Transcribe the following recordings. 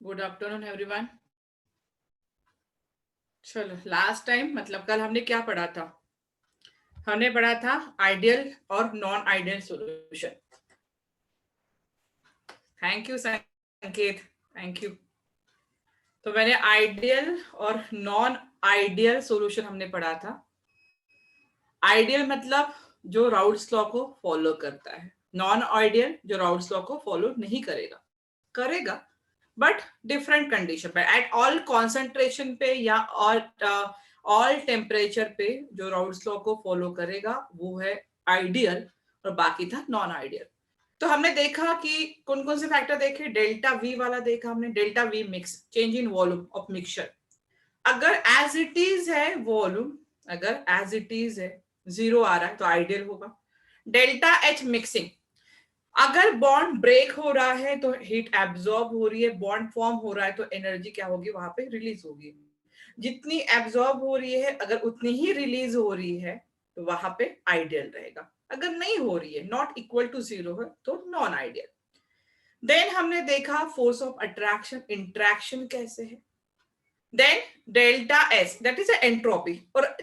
Good afternoon everyone. चलो, last time मतलब कल हमने क्या पढ़ा था? हमने पढ़ा था आइडियल और non ideal solution. Thank you संकेत, थैंक यू। तो मैंने आइडियल और नॉन आइडियल सॉल्यूशन हमने पढ़ा था। आइडियल मतलब जो राउल्स लॉ को फॉलो करता है, नॉन आइडियल जो राउल्स लॉ को फॉलो नहीं करेगा, करेगा बट डिफरेंट कंडीशन पे, एट ऑल कॉन्सेंट्रेशन पे या ऑल टेम्परेचर पे जो राउल्स लॉ को फॉलो करेगा वो है आइडियल, और बाकी था नॉन आइडियल। तो हमने देखा कि कौन कौन से फैक्टर देखे। डेल्टा वी वाला देखा हमने, delta we mix, change in volume of mixture. अगर एज इट इज है वॉल्यूम, अगर एज इट इज है जीरो आ रहा है तो आइडियल होगा। डेल्टा एच मिक्सिंग, अगर बॉन्ड ब्रेक हो रहा है तो हीट एब्जॉर्ब हो रही है, बॉन्ड फॉर्म हो रहा है तो एनर्जी क्या होगी, वहां पे रिलीज होगी। जितनी एब्जॉर्ब हो रही है अगर उतनी ही रिलीज हो रही है तो वहां पे आइडियल रहेगा। अगर नहीं हो रही है, नॉट इक्वल टू जीरो है, तो नॉन आइडियल। देन हमने देखा फोर्स ऑफ अट्रैक्शन, इंट्रैक्शन कैसे है। Then delta S that is entropy, और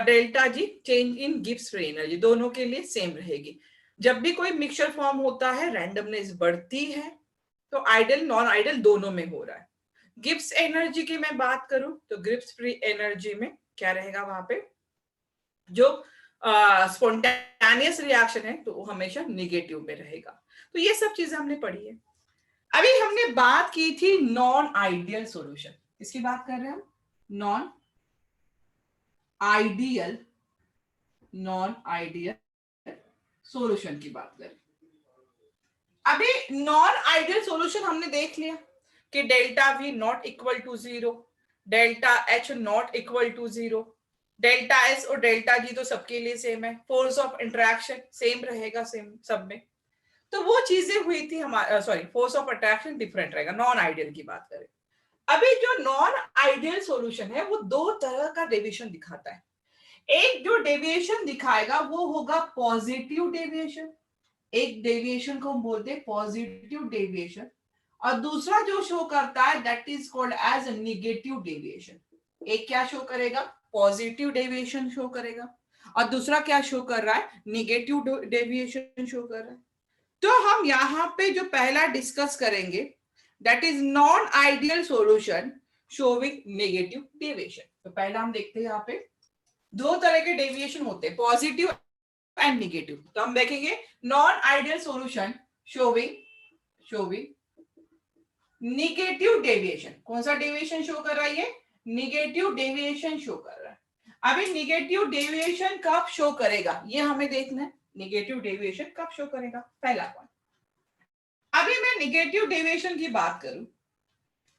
delta G change in Gibbs free energy, दोनों के लिए सेम रहेगी। जब भी कोई मिक्सचर फॉर्म होता है रैंडमनेस बढ़ती है, तो आइडियल नॉन आइडियल दोनों में हो रहा है। गिब्स एनर्जी की मैं बात करूं तो गिब्स फ्री एनर्जी में क्या रहेगा, वहां पे जो स्पॉन्टेनियस रिएक्शन है तो वो हमेशा निगेटिव में रहेगा। तो ये सब चीजें हमने पढ़ी है। अभी हमने बात की थी नॉन आइडियल सॉल्यूशन। इसकी बात कर रहे हैं हम, non ideal, non ideal solution की बात करें। अभी नॉन आइडियल सॉल्यूशन हमने देख लिया कि delta V not equal to zero, delta H not equal to zero, delta S और डेल्टा जी तो सबके लिए सेम है, फोर्स ऑफ इंटरेक्शन सेम रहेगा, सेम सब में। तो वो चीजें हुई थी हमारा, sorry force of attraction different रहेगा। नॉन आइडियल की बात करें, अभी जो नॉन आइडियल सॉल्यूशन है वो दो तरह का डेविएशन दिखाता है। एक जो डेविएशन दिखाएगा वो होगा पॉजिटिव डेविएशन, एक डेविएशन को हम बोलते हैं पॉजिटिव डेविएशन, और दूसरा जो शो करता है that is called as negative deviation. एक क्या शो करेगा, पॉजिटिव डेविएशन शो करेगा, और दूसरा क्या शो कर रहा है, नेगेटिव डेविएशन शो कर रहा है। तो हम यहाँ पे जो पहला डिस्कस करेंगे that is non ideal solution showing negative deviation. तो पहला हम देखते हैं, यहाँ पे दो तरह के डेविएशन होते हैं, पॉजिटिव एंड नेगेटिव। तो हम देखेंगे non ideal solution showing negative deviation. कौन सा डेविएशन शो कर रहा है, ये नेगेटिव डेविएशन शो कर रहा है। अभी नेगेटिव डेविएशन कब शो करेगा ये हमें देखना है, नेगेटिव डेविएशन कब शो करेगा, पहला पॉइंट। अभी मैं नेगेटिव डेविएशन की बात करूं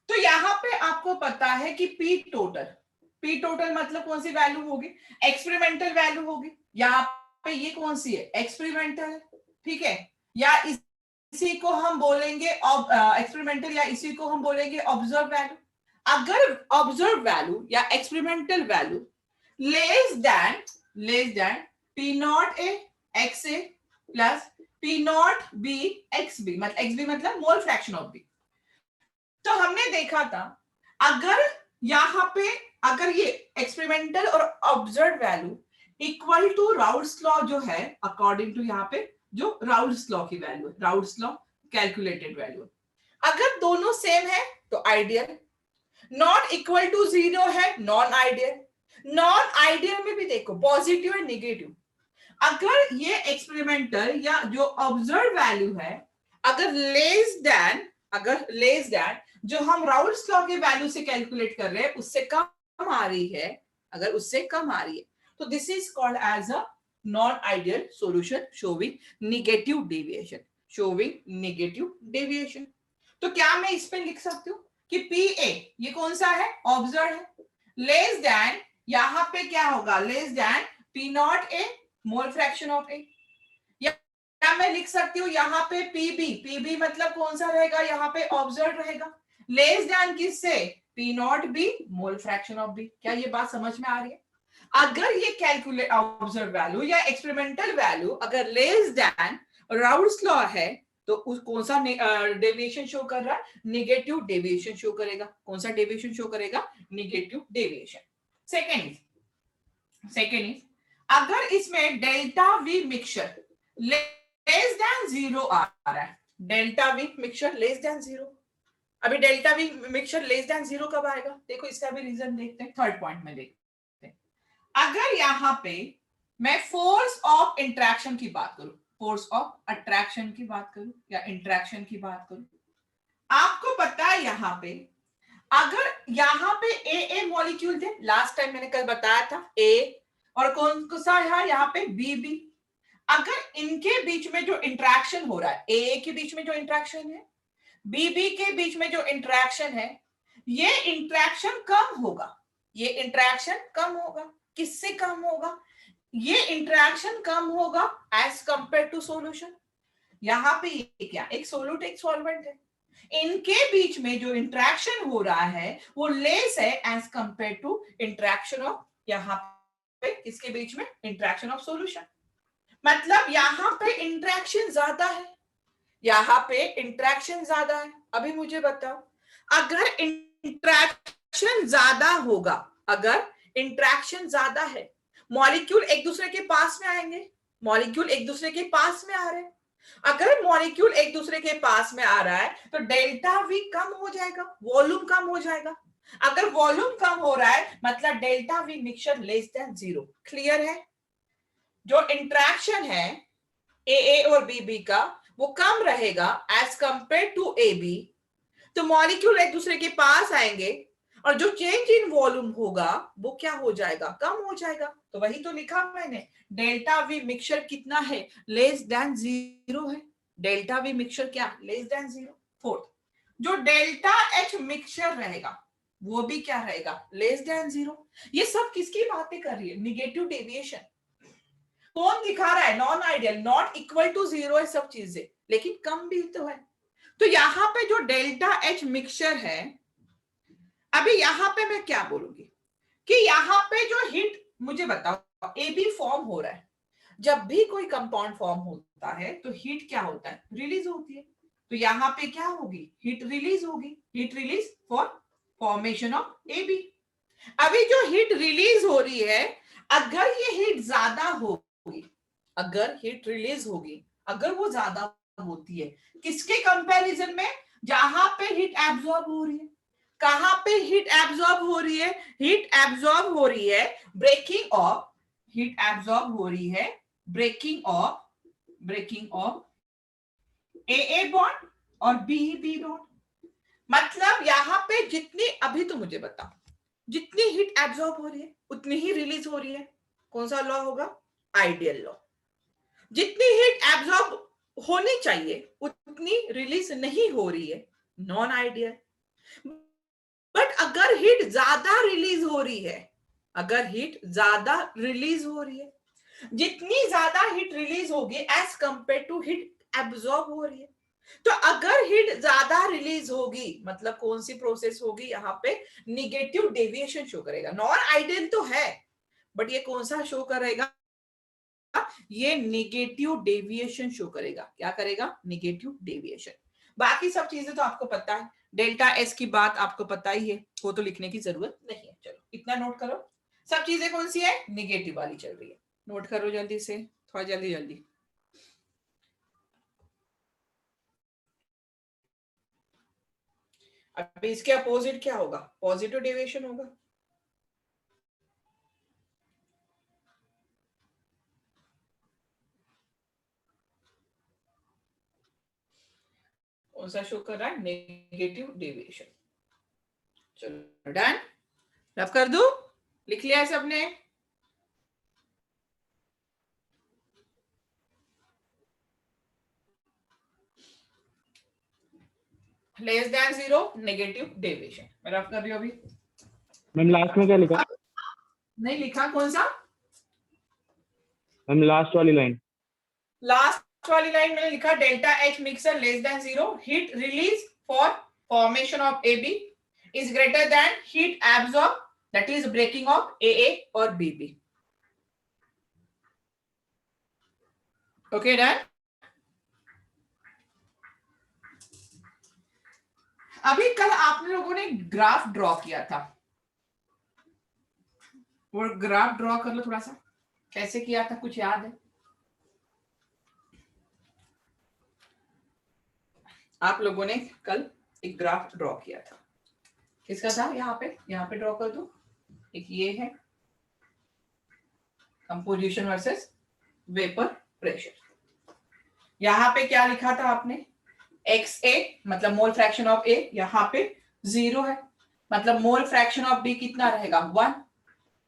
तो यहां पे आपको पता है कि पी टोटल मतलब कौन सी वैल्यू होगी, एक्सपेरिमेंटल वैल्यू होगी। यहाँ पे ये कौन सी है, एक्सपेरिमेंटल है, ठीक है। या इसी को हम बोलेंगे एक्सपेरिमेंटल, या इसी को हम बोलेंगे ऑब्जर्व वैल्यू। अगर ऑब्जर्व वैल्यू या experimental value less than P naught A x A plus P naught B x B, मतलब एक्स बी मतलब मोल फ्रैक्शन ऑफ बी। तो हमने देखा था अगर यहाँ पे अगर ये एक्सपेरिमेंटल और observe value equal to Raoult's law जो है, अकॉर्डिंग टू यहाँ पे जो राउल्स लॉ की वैल्यू है, राउल्स लॉ कैलकुलेटेड वैल्यू, अगर दोनों सेम है तो ideal, not equal to zero है नॉन आइडियल। नॉन आइडियल में भी देखो पॉजिटिव एंड नेगेटिव, अगर ये एक्सपेरिमेंटल या जो ऑब्जर्व वैल्यू है अगर लेस देन जो हम राउल्स लॉ के वैल्यू से कैलकुलेट कर रहे हैं उससे कम आ रही है, अगर उससे कम आ रही है तो this is called as a non ideal solution showing negative deviation. तो क्या मैं इस पे लिख सकती हूँ कि पी ए ये कौन सा है, ऑब्जर्व है, लेस देन यहां पे क्या होगा, less than P naught A mole fraction of A. या मैं लिख सकती हूँ यहाँ पे पीबी मतलब कौन सा रहेगा, यहाँ पे ऑब्जर्व रहेगा, लेस देन किससे, P naught B mole fraction of B. क्या ये बात समझ में आ रही है? अगर ये कैलकुलेट ऑब्जर्व वैल्यू या एक्सपेरिमेंटल वैल्यू अगर लेस देन राउल्स लॉ है तो उस कौन सा डेविएशन शो कर रहा है? नेगेटिव डेविएशन शो करेगा। कौन सा डेविएशन शो करेगा? Negative deviation. सेकेंड इज अगर इसमें delta V mixture less than 0 आ रहा है, delta V mixture less than 0, अभी delta V mixture less than 0 कब आएगा? देखो इसका भी रीजन देखते हैं, थर्ड पॉइंट में देखते हैं। अगर यहां पे मैं फोर्स ऑफ इंट्रैक्शन की बात करूं, फोर्स ऑफ अट्रैक्शन की बात करूं या इंट्रैक्शन की बात करूं, आपको पता है यहां पे अगर यहां पे ए मॉलिक्यूल थे, लास्ट टाइम मैंने कल बताया था ए, और कौन सा है यहाँ पे बी। अगर इनके बीच में जो इंट्रैक्शन हो रहा है, ए के बीच में जो इंट्रैक्शन है, बी के बीच में जो इंट्रैक्शन है, ये इंट्रैक्शन कम होगा, ये इंट्रैक्शन कम होगा। किससे कम होगा? ये इंट्रैक्शन कम होगा एज कंपेयर टू सॉल्यूशन। यहां पे ये क्या, एक सोल्यूट एक सॉल्वेंट है, इनके बीच में जो इंट्रैक्शन हो रहा है वो लेस है as compare to interaction of, यहां पे इसके बीच में इंट्रैक्शन ऑफ सॉल्यूशन। मतलब यहां पे इंट्रैक्शन ज्यादा है, यहां पे इंट्रैक्शन ज्यादा है। अभी मुझे बताओ, अगर इंट्रैक्शन ज्यादा होगा, अगर इंट्रैक्शन ज्यादा है, मॉलिक्यूल एक दूसरे के पास में आएंगे, मॉलिक्यूल एक दूसरे के पास में आ रहे हैं। अगर मॉलिक्यूल एक दूसरे के पास में आ रहा है तो डेल्टा वी कम हो जाएगा, वॉल्यूम कम हो जाएगा। अगर वॉल्यूम कम हो रहा है मतलब delta V mixture less than 0। Clear है? जो इंट्रैक्शन है ए और बी का वो कम रहेगा as compare to A B, तो मॉलिक्यूल एक दूसरे के पास आएंगे और जो चेंज इन वॉल्यूम होगा वो क्या हो जाएगा? कम हो जाएगा। तो वही तो लिखा मैंने, डेल्टा वी मिक्सचर कितना है? लेस देन 0 है। डेल्टा वी मिक्सचर क्या? Less than 0। फोर्थ, जो डेल्टा एच मिक्सचर रहेगा वो भी क्या रहेगा? Less than 0। ये सब किसकी बातें कर रही है? Negative deviation. कौन दिखा रहा है? Non ideal, not equal to 0 है सब चीजें, लेकिन कम भी तो है। तो यहां पे जो डेल्टा एच मिक्सचर है, अभी यहां पे मैं क्या बोलूंगी कि यहां पे जो हीट, मुझे बताओ ए बी फॉर्म हो रहा है, जब भी कोई कंपाउंड फॉर्म होता है तो हीट क्या होता है? रिलीज होती है। तो यहां पे क्या होगी? हीट रिलीज होगी, heat release for formation of A B. अभी जो हीट रिलीज हो रही है, अगर ये हीट ज्यादा होगी, अगर हीट रिलीज होगी, अगर वो ज्यादा होती है, किसके कंपैरिजन में? जहां पे हीट एब्जॉर्ब हो रही है। कहां पे हीट एब्जॉर्ब हो रही है? हीट एब्जॉर्ब हो रही है ब्रेकिंग ऑफ, हीट एब्जॉर्ब हो रही है ब्रेकिंग ऑफ ए बॉन्ड और बी बॉन्ड। मतलब यहां पे जितनी, अभी तो मुझे बताओ, जितनी हीट एब्जॉर्ब हो रही है उतनी ही रिलीज हो रही है। कौन सा लॉ होगा? Ideal law. जितनी हीट एब्जॉर्ब होनी चाहिए उतनी रिलीज नहीं हो रही है, नॉन आइडियल। बट अगर हीट ज्यादा रिलीज हो रही है, अगर हीट ज्यादा रिलीज हो रही है, जितनी ज्यादा हीट रिलीज होगी as compare to heat absorb हो रही है, तो अगर हीट ज्यादा रिलीज होगी मतलब कौन सी प्रोसेस होगी? यहाँ पे निगेटिव डेविएशन शो करेगा। नॉन आइडियल तो है बट ये कौन सा शो करेगा? ये निगेटिव डेविएशन शो करेगा। क्या करेगा? Negative deviation. बाकी सब चीजें तो आपको पता है, डेल्टा एस की बात आपको पता ही है, वो तो लिखने की जरूरत नहीं है। चलो इतना नोट करो, सब चीजें कौन सी है? निगेटिव वाली चल रही है। नोट करो जल्दी से, थोड़ा जल्दी जल्दी। अब इसके अपोजिट क्या होगा? पॉजिटिव डेविएशन होगा। कौन सा शो कर रहा है? Negative deviation. चलो डन, रफ कर दूं? लिख लिया है सबने? Less than 0 negative deviation. मैं रफ कर रही हूं अभी। मैम लास्ट में क्या लिखा? नहीं लिखा। कौन सा? मैम लास्ट वाली लाइन। लास्ट वाली लाइन मैंने लिखा delta H mixture less than 0, heat release for formation of A B is greater than heat absorb that is breaking of A और बी। Okay done. अभी कल आपने लोगों ने ग्राफ ड्रॉ किया था, वो ग्राफ ड्रॉ कर लो थोड़ा सा, कैसे किया था कुछ याद है? आप लोगों ने कल एक ग्राफ ड्रॉ किया था, किसका था? यहाँ पे ड्रॉ कर दो। एक ये है कंपोजिशन वर्सेस वेपर प्रेशर। यहाँ पे क्या लिखा था आपने? XA मतलब मोल फ्रैक्शन ऑफ A, यहाँ पे 0 है, मतलब मोल फ्रैक्शन ऑफ B कितना रहेगा? 1।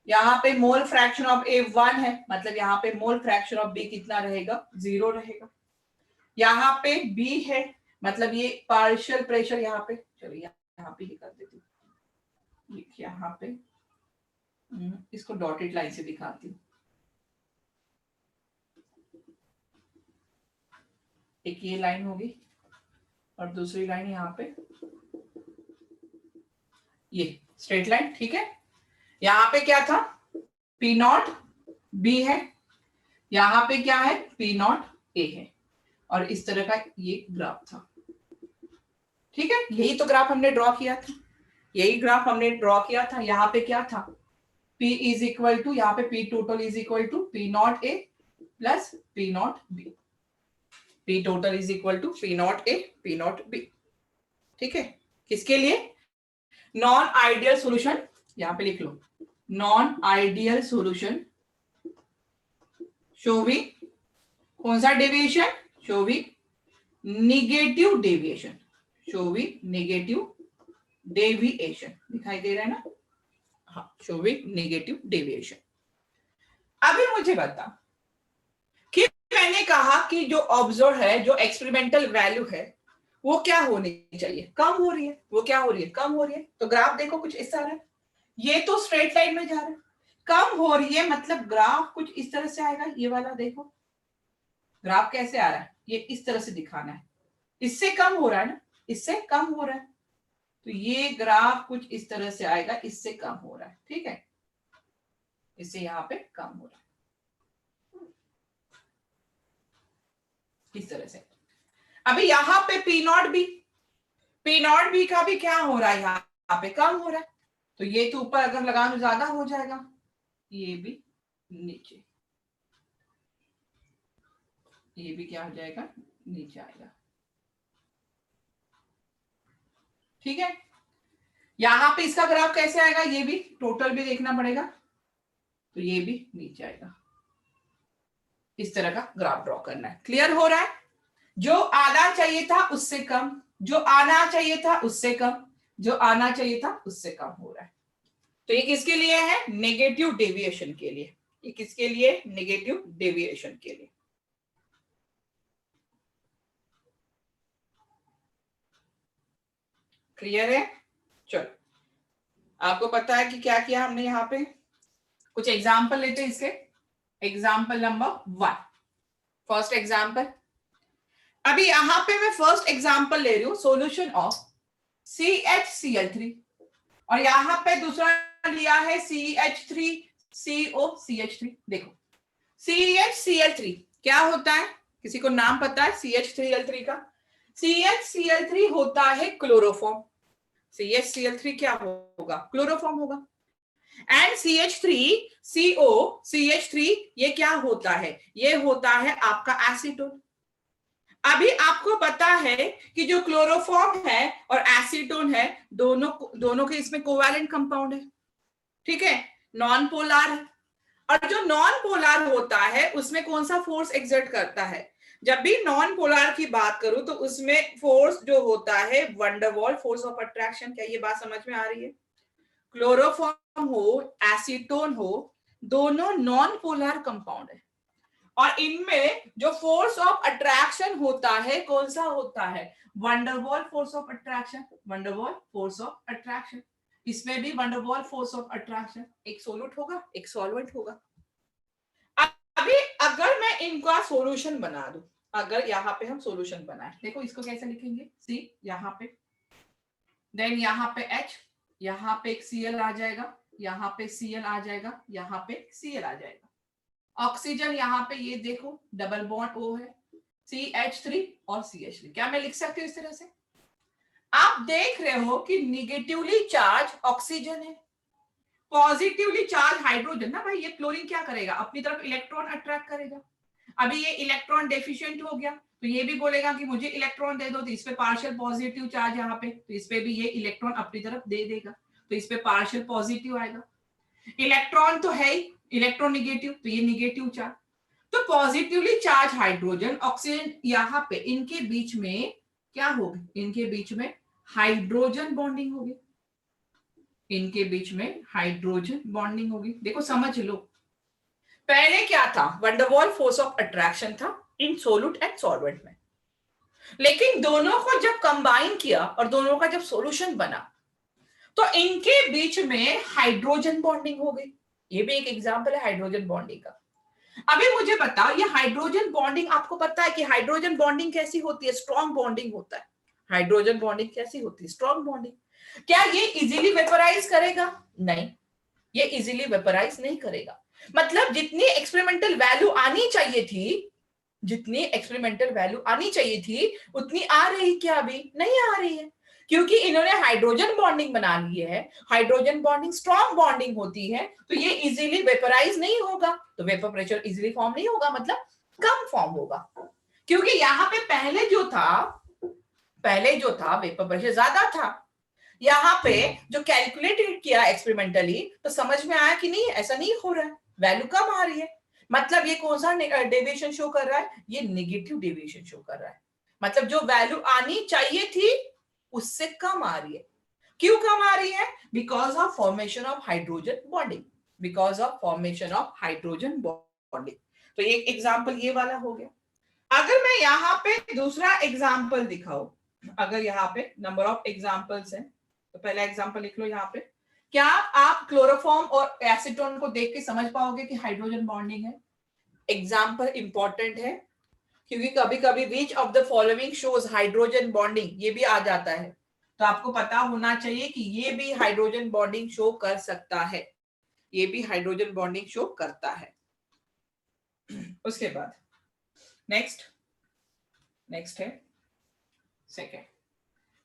यहाँ पे मोल फ्रैक्शन ऑफ A 1 है, मतलब यहाँ पे मोल फ्रैक्शन ऑफ B कितना रहेगा? 0 रहेगा। यहाँ पे B है, मतलब ये पार्शियल प्रेशर यहाँ पे, चलिए यहाँ पे ही कर देती हूँ, यहाँ पे इसको डॉटेड लाइन से दिखाती हूँ। एक ये लाइन होगी और दूसरी लाइन यहाँ पे, ये स्ट्रेट लाइन, ठीक है। यहाँ पे क्या था? P नॉट B है, यहाँ पे क्या है? P नॉट A है, और इस तरह का ये ग्राफ था, ठीक है। यही तो ग्राफ हमने ड्रॉ किया था, यही ग्राफ हमने ड्रॉ किया था। यहाँ पे क्या था? P इज इक्वल टू, यहाँ पे P total is equal to P naught A plus P naught B। P total is equal to P naught A P naught B, ठीक है। किसके लिए? नॉन आइडियल सॉल्यूशन, यहाँ पे लिख लो, नॉन आइडियल सॉल्यूशन शोविंग कौन सा deviation? Showing negative deviation, showing negative deviation, दिखाई दे रहा है ना? हाँ, शोविंग नेगेटिव डेविएशन। अभी मुझे बता कि मैंने कहा कि जो ऑब्जर्व है, जो एक्सपेरिमेंटल वैल्यू है, वो क्या होनी चाहिए? कम हो रही है। वो क्या हो रही है? कम हो रही है। तो ग्राफ देखो कुछ इस तरह है, ये तो स्ट्रेट लाइन में जा रहा है, कम हो रही है मतलब ग्राफ कुछ इस तरह से आएगा। ये वाला देखो ग्राफ कैसे आ रहा है, ये इस तरह से दिखाना है, इससे कम हो रहा है ना, इससे कम हो रहा है, तो ये ग्राफ कुछ इस तरह से आएगा, इससे कम हो रहा है, ठीक है, इससे यहाँ पे कम हो रहा है, इस तरह से। अभी यहाँ पे P नॉट बी का भी क्या हो रहा है? यहाँ पे कम हो रहा है, तो ये तो ऊपर अगर लगा तो ज्यादा हो जाएगा, ये भी नीचे, ये भी क्या हो जाएगा? नीचे आएगा, ठीक है। यहाँ पे इसका ग्राफ कैसे आएगा? ये भी टोटल भी देखना पड़ेगा, तो ये भी नीचे आएगा, इस तरह का ग्राफ ड्रॉ करना है। क्लियर हो रहा है? जो आना चाहिए था उससे कम, जो आना चाहिए था उससे कम, जो आना चाहिए था उससे कम हो रहा है। तो ये किसके लिए है? नेगेटिव डेविएशन के लिए। ये किसके लिए? नेगेटिव डेविएशन के लिए। क्लियर है? चलो, आपको पता है कि क्या किया हमने यहाँ पे? कुछ एग्जाम्पल लेते हैं इसके। Example number 1, first example. अभी यहां पे मैं फर्स्ट एग्जाम्पल ले रही हूं, सोल्यूशन ऑफ CHCl3, और यहां पे दूसरा लिया है CH3COCH3। देखो CHCl3 क्या होता है? किसी को नाम पता है CH3L3 का? CHCl3 होता है क्लोरोफॉर्म। CHCl3 क्या होगा? क्लोरोफॉर्म होगा। एंड CH3COCH3 ये क्या होता है? ये होता है आपका एसीटोन। अभी आपको पता है कि जो क्लोरोफॉर्म है और एसीटोन है, दोनों के इसमें कोवैलेंट कंपाउंड है, ठीक है, नॉन पोलर है। और जो नॉन पोलर होता है उसमें कौन सा फोर्स एक्सर्ट करता है? जब भी नॉन पोलर की बात करूं तो उसमें फोर्स जो होता है वंडरवॉल फोर्स ऑफ अट्रैक्शन। क्या ये बात समझ में आ रही है? क्लोरोफॉर्म हो, एसीटोन हो, दोनों नॉन पोलर कंपाउंड है, और इनमें जो फोर्स ऑफ अट्रैक्शन होता है कौन सा होता है? Van der Waals force of attraction, van der Waals force of attraction. इसमें भी वंडरवॉल फोर्स ऑफ अट्रैक्शन, एक सोल्यूट होगा एक सॉल्वेंट होगा। अभी अगर मैं इनका सॉल्यूशन बना दूं, अगर यहाँ पे हम सॉल्यूशन बनाए, देखो इसको कैसे लिखेंगे? सी यहाँ पे, देन यहाँ पे H, यहाँ पे एक Cl आ जाएगा, यहाँ पे Cl आ जाएगा, यहाँ पे Cl आ जाएगा। ऑक्सीजन यहाँ पे ये देखो डबल बॉन्ड O है, CH3 और CH3। क्या मैं लिख सकती हूँ इस तरह से? आप देख रहे हो कि निगेटिवली चार्ज ऑक्सीजन है, पॉजिटिवली चार्ज हाइड्रोजन ना भाई, ये क्लोरीन क्या करेगा, अपनी तरफ इलेक्ट्रॉन अट्रैक्ट करेगा। अभी ये इलेक्ट्रॉन डेफिशिएंट हो गया तो ये भी बोलेगा कि मुझे इलेक्ट्रॉन दे दो, तो इस पे पार्शियल पॉजिटिव चार्ज यहाँ पे, तो इस पे भी ये इलेक्ट्रॉन अपनी तरफ दे देगा, तो इस पे पार्शियल पॉजिटिव आएगा। इलेक्ट्रॉन तो है ही, इलेक्ट्रॉन निगेटिव, तो ये निगेटिव चार्ज। तो पॉजिटिवली चार्ज हाइड्रोजन ऑक्सीजन यहाँ पे इनके बीच में क्या होगी, इनके बीच में हाइड्रोजन बॉन्डिंग होगी, इनके बीच में हाइड्रोजन बॉन्डिंग होगी। देखो समझ लो, पहले क्या था, वंडरवॉल फोर्स ऑफ अट्रैक्शन था इन सोल्यूट एंड सॉल्वेंट में, लेकिन दोनों को जब कंबाइन किया और दोनों का जब सॉल्यूशन बना तो इनके बीच में हाइड्रोजन बॉन्डिंग हो गई। ये भी एक एग्जांपल है हाइड्रोजन बॉन्डिंग का। अभी मुझे बताओ, ये हाइड्रोजन बॉन्डिंग आपको पता है कि हाइड्रोजन बॉन्डिंग कैसी होती है, स्ट्रॉन्ग बॉन्डिंग होता है। हाइड्रोजन बॉन्डिंग कैसी होती है, स्ट्रॉन्ग बॉन्डिंग। क्या ये इजीली वेपराइज करेगा, नहीं, ये इजीली वेपराइज नहीं करेगा। मतलब जितनी एक्सपेरिमेंटल वैल्यू आनी चाहिए थी, जितनी एक्सपेरिमेंटल वैल्यू आनी चाहिए थी उतनी आ रही क्या, अभी नहीं आ रही है, क्योंकि इन्होंने हाइड्रोजन बॉन्डिंग बना ली है। हाइड्रोजन बॉन्डिंग स्ट्रॉन्ग बॉन्डिंग होती है, तो ये इजीली वेपराइज नहीं होगा, तो वेपर प्रेशर इजीली फॉर्म नहीं होगा, मतलब कम फॉर्म होगा। क्योंकि यहाँ पे पहले जो था वेपर प्रेशर ज्यादा था, यहाँ पे जो कैलकुलेटेड किया एक्सपेरिमेंटली तो समझ में आया कि नहीं ऐसा नहीं हो रहा है, वैल्यू कम आ रही है। मतलब ये कौन सा डेविएशन शो कर रहा है, ये नेगेटिव डेविएशन शो कर रहा है। मतलब जो वैल्यू आनी चाहिए थी उससे कम आ रही है। क्यों कम आ रही है, because of formation of hydrogen bonding, because of formation of hydrogen bonding. तो एक एग्जांपल ये वाला हो गया। अगर मैं यहाँ पे दूसरा एग्जांपल दिखाऊं, अगर यहाँ पे नंबर ऑफ एग्जांपल्स हैं, तो पहला एग्जांपल लिख लो यहाँ पे। क्या आप क्लोरोफॉर्म और एसीटोन को देख के समझ पाओगे कि हाइड्रोजन बॉन्डिंग है? एग्जांपल इंपॉर्टेंट है, क्योंकि कभी कभी which of the following shows hydrogen bonding, ये भी आ जाता है, तो आपको पता होना चाहिए कि ये भी हाइड्रोजन बॉन्डिंग शो कर सकता है, ये भी हाइड्रोजन बॉन्डिंग शो करता है। उसके बाद नेक्स्ट है सेकेंड,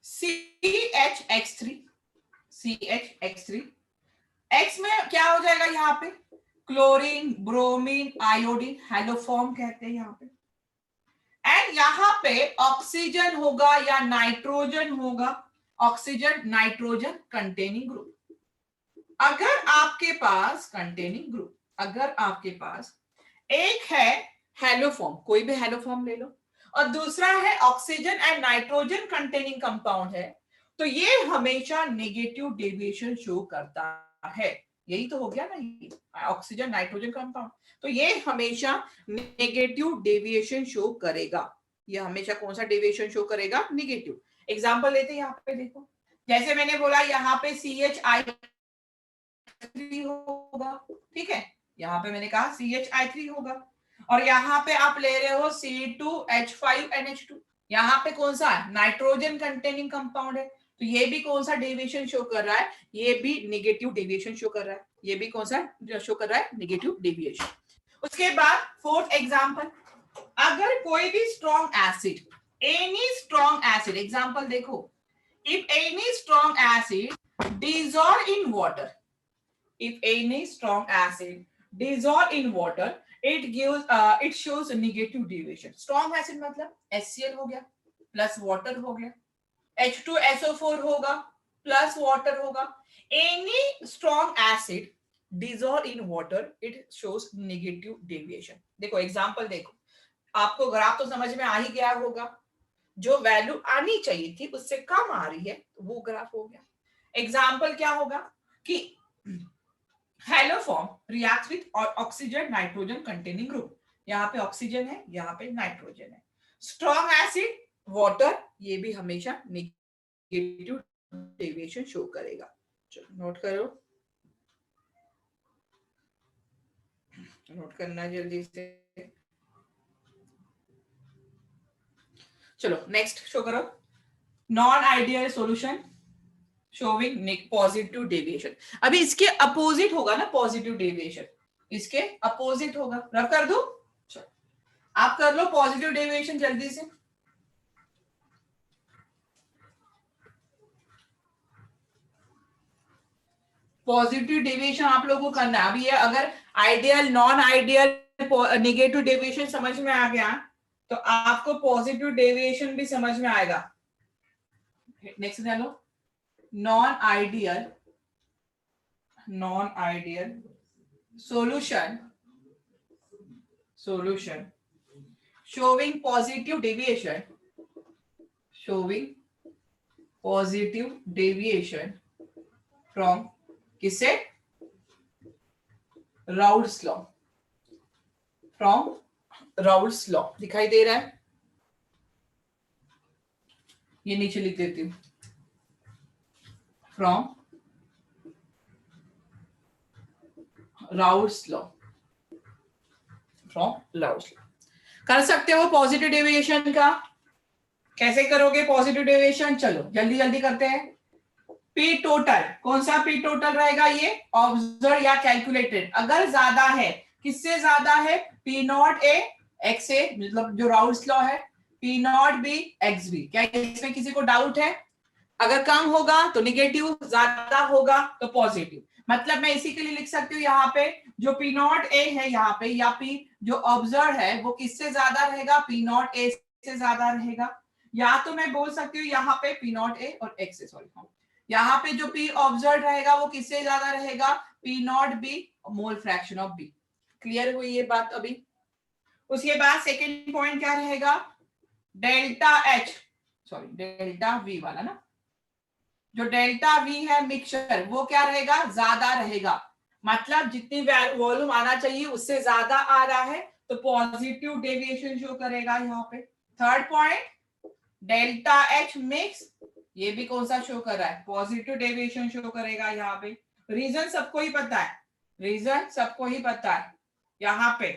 CHX3। CHX3 X में क्या हो जाएगा, यहाँ पे क्लोरीन, ब्रोमीन, आयोडीन, हेलोफॉर्म कहते हैं यहाँ पे। एंड यहाँ पे ऑक्सीजन होगा या नाइट्रोजन होगा, ऑक्सीजन नाइट्रोजन कंटेनिंग ग्रुप। अगर आपके पास एक है हेलोफॉर्म, कोई भी हेलोफॉर्म ले लो, और दूसरा है oxygen and nitrogen containing compound है, तो ये हमेशा नेगेटिव डेविएशन शो करता है। यही तो हो गया ना, ये ऑक्सीजन नाइट्रोजन कंपाउंड, तो ये हमेशा नेगेटिव डेविएशन शो करेगा। ये हमेशा कौन सा डेविएशन शो करेगा, नेगेटिव। एग्जांपल लेते हैं यहाँ पे, देखो जैसे मैंने बोला यहाँ पे CHI3 होगा, ठीक है, यहाँ पे मैंने कहा CHI3 होगा, और यहाँ पे आप ले रहे हो C2H5NH2, यहाँ पे कौन सा नाइट्रोजन कंटेनिंग कंपाउंड है, तो ये भी कौन सा डेविएशन शो कर रहा है, ये भी नेगेटिव डेविएशन शो कर रहा है, ये भी कौन सा शो कर रहा है, नेगेटिव डेविएशन। उसके बाद फोर्थ एग्जांपल, अगर कोई भी strong acid, any strong acid, example देखो, if any strong acid dissolve in water, if any strong acid dissolve in water, it shows a negative deviation। strong acid मतलब HCl हो गया plus water हो गया, H2SO4 होगा plus water होगा, any strong acid dissolve in water, it shows negative deviation। देखो example देखो, आपको ग्राफ तो समझ में आ ही गया होगा, जो वैल्यू आनी चाहिए थी उससे कम आ रही है, वो ग्राफ हो गया। एग्जाम्पल क्या होगा कि haloform reacts with oxygen nitrogen containing group, यहाँ पे ऑक्सीजन है, यहाँ पे नाइट्रोजन है। स्ट्रॉन्ग एसिड वाटर, ये भी हमेशा नेगेटिव डेविएशन शो करेगा। चलो नोट करो, नोट करना जल्दी से। चलो नेक्स्ट शो करो, non ideal solution showing positive deviation. अभी इसके अपोजिट होगा ना पॉजिटिव डेविएशन, इसके अपोजिट होगा, रफ कर दो, आप कर लो पॉजिटिव डेविएशन जल्दी से। पॉजिटिव डेविएशन आप लोगों को करना है। अभी ये अगर ideal non ideal negative deviation समझ में आ गया तो आपको पॉजिटिव डेविएशन भी समझ में आएगा। नेक्स्ट जानो, non ideal solution showing positive deviation from किससे? Raoult's law, from Raoult's law. दिखाई दे रहा है? ये नीचे लिख देती हूं, फ्रॉम राउल्स लॉ, कर सकते हो पॉजिटिव डेविएशन का। कैसे करोगे पॉजिटिव डेविएशन? चलो जल्दी जल्दी करते हैं। पी टोटल, कौन सा पी टोटल रहेगा? ये ऑब्जर्व या कैलकुलेटेड। अगर ज्यादा है, किससे ज्यादा है? P naught A x A, मतलब जो राउल्स लॉ है, P naught B x B. क्या इसमें किसी को डाउट है? अगर कम होगा तो निगेटिव, ज्यादा होगा तो पॉजिटिव। मतलब मैं इसी के लिए लिख सकती हूँ यहाँ पे जो पी नॉट ए है यहाँ पे, या पी जो ऑब्जर्व है वो किससे ज्यादा रहेगा? पी नॉट ए से ज्यादा रहेगा। या तो मैं बोल सकती हूँ यहाँ पे पी नॉट ए और एक्स ए, सॉरी, यहाँ पे जो पी ऑब्जर्व रहेगा वो किससे ज्यादा रहेगा? P naught B mole fraction of B. Clear हुई ये बात अभी? उसके बाद सेकेंड पॉइंट क्या रहेगा? Delta H, sorry delta we वाला ना, जो डेल्टा वी है मिक्सचर, वो क्या रहेगा? ज्यादा रहेगा। मतलब जितनी वॉल्यूम आना चाहिए उससे ज्यादा आ रहा है तो पॉजिटिव डेविएशन शो करेगा यहाँ पे। Third point delta H mix, ये भी कौन सा शो कर रहा है? पॉजिटिव डेविएशन शो करेगा यहाँ पे। रीजन सबको ही पता है, रीजन सबको ही पता है। यहाँ पे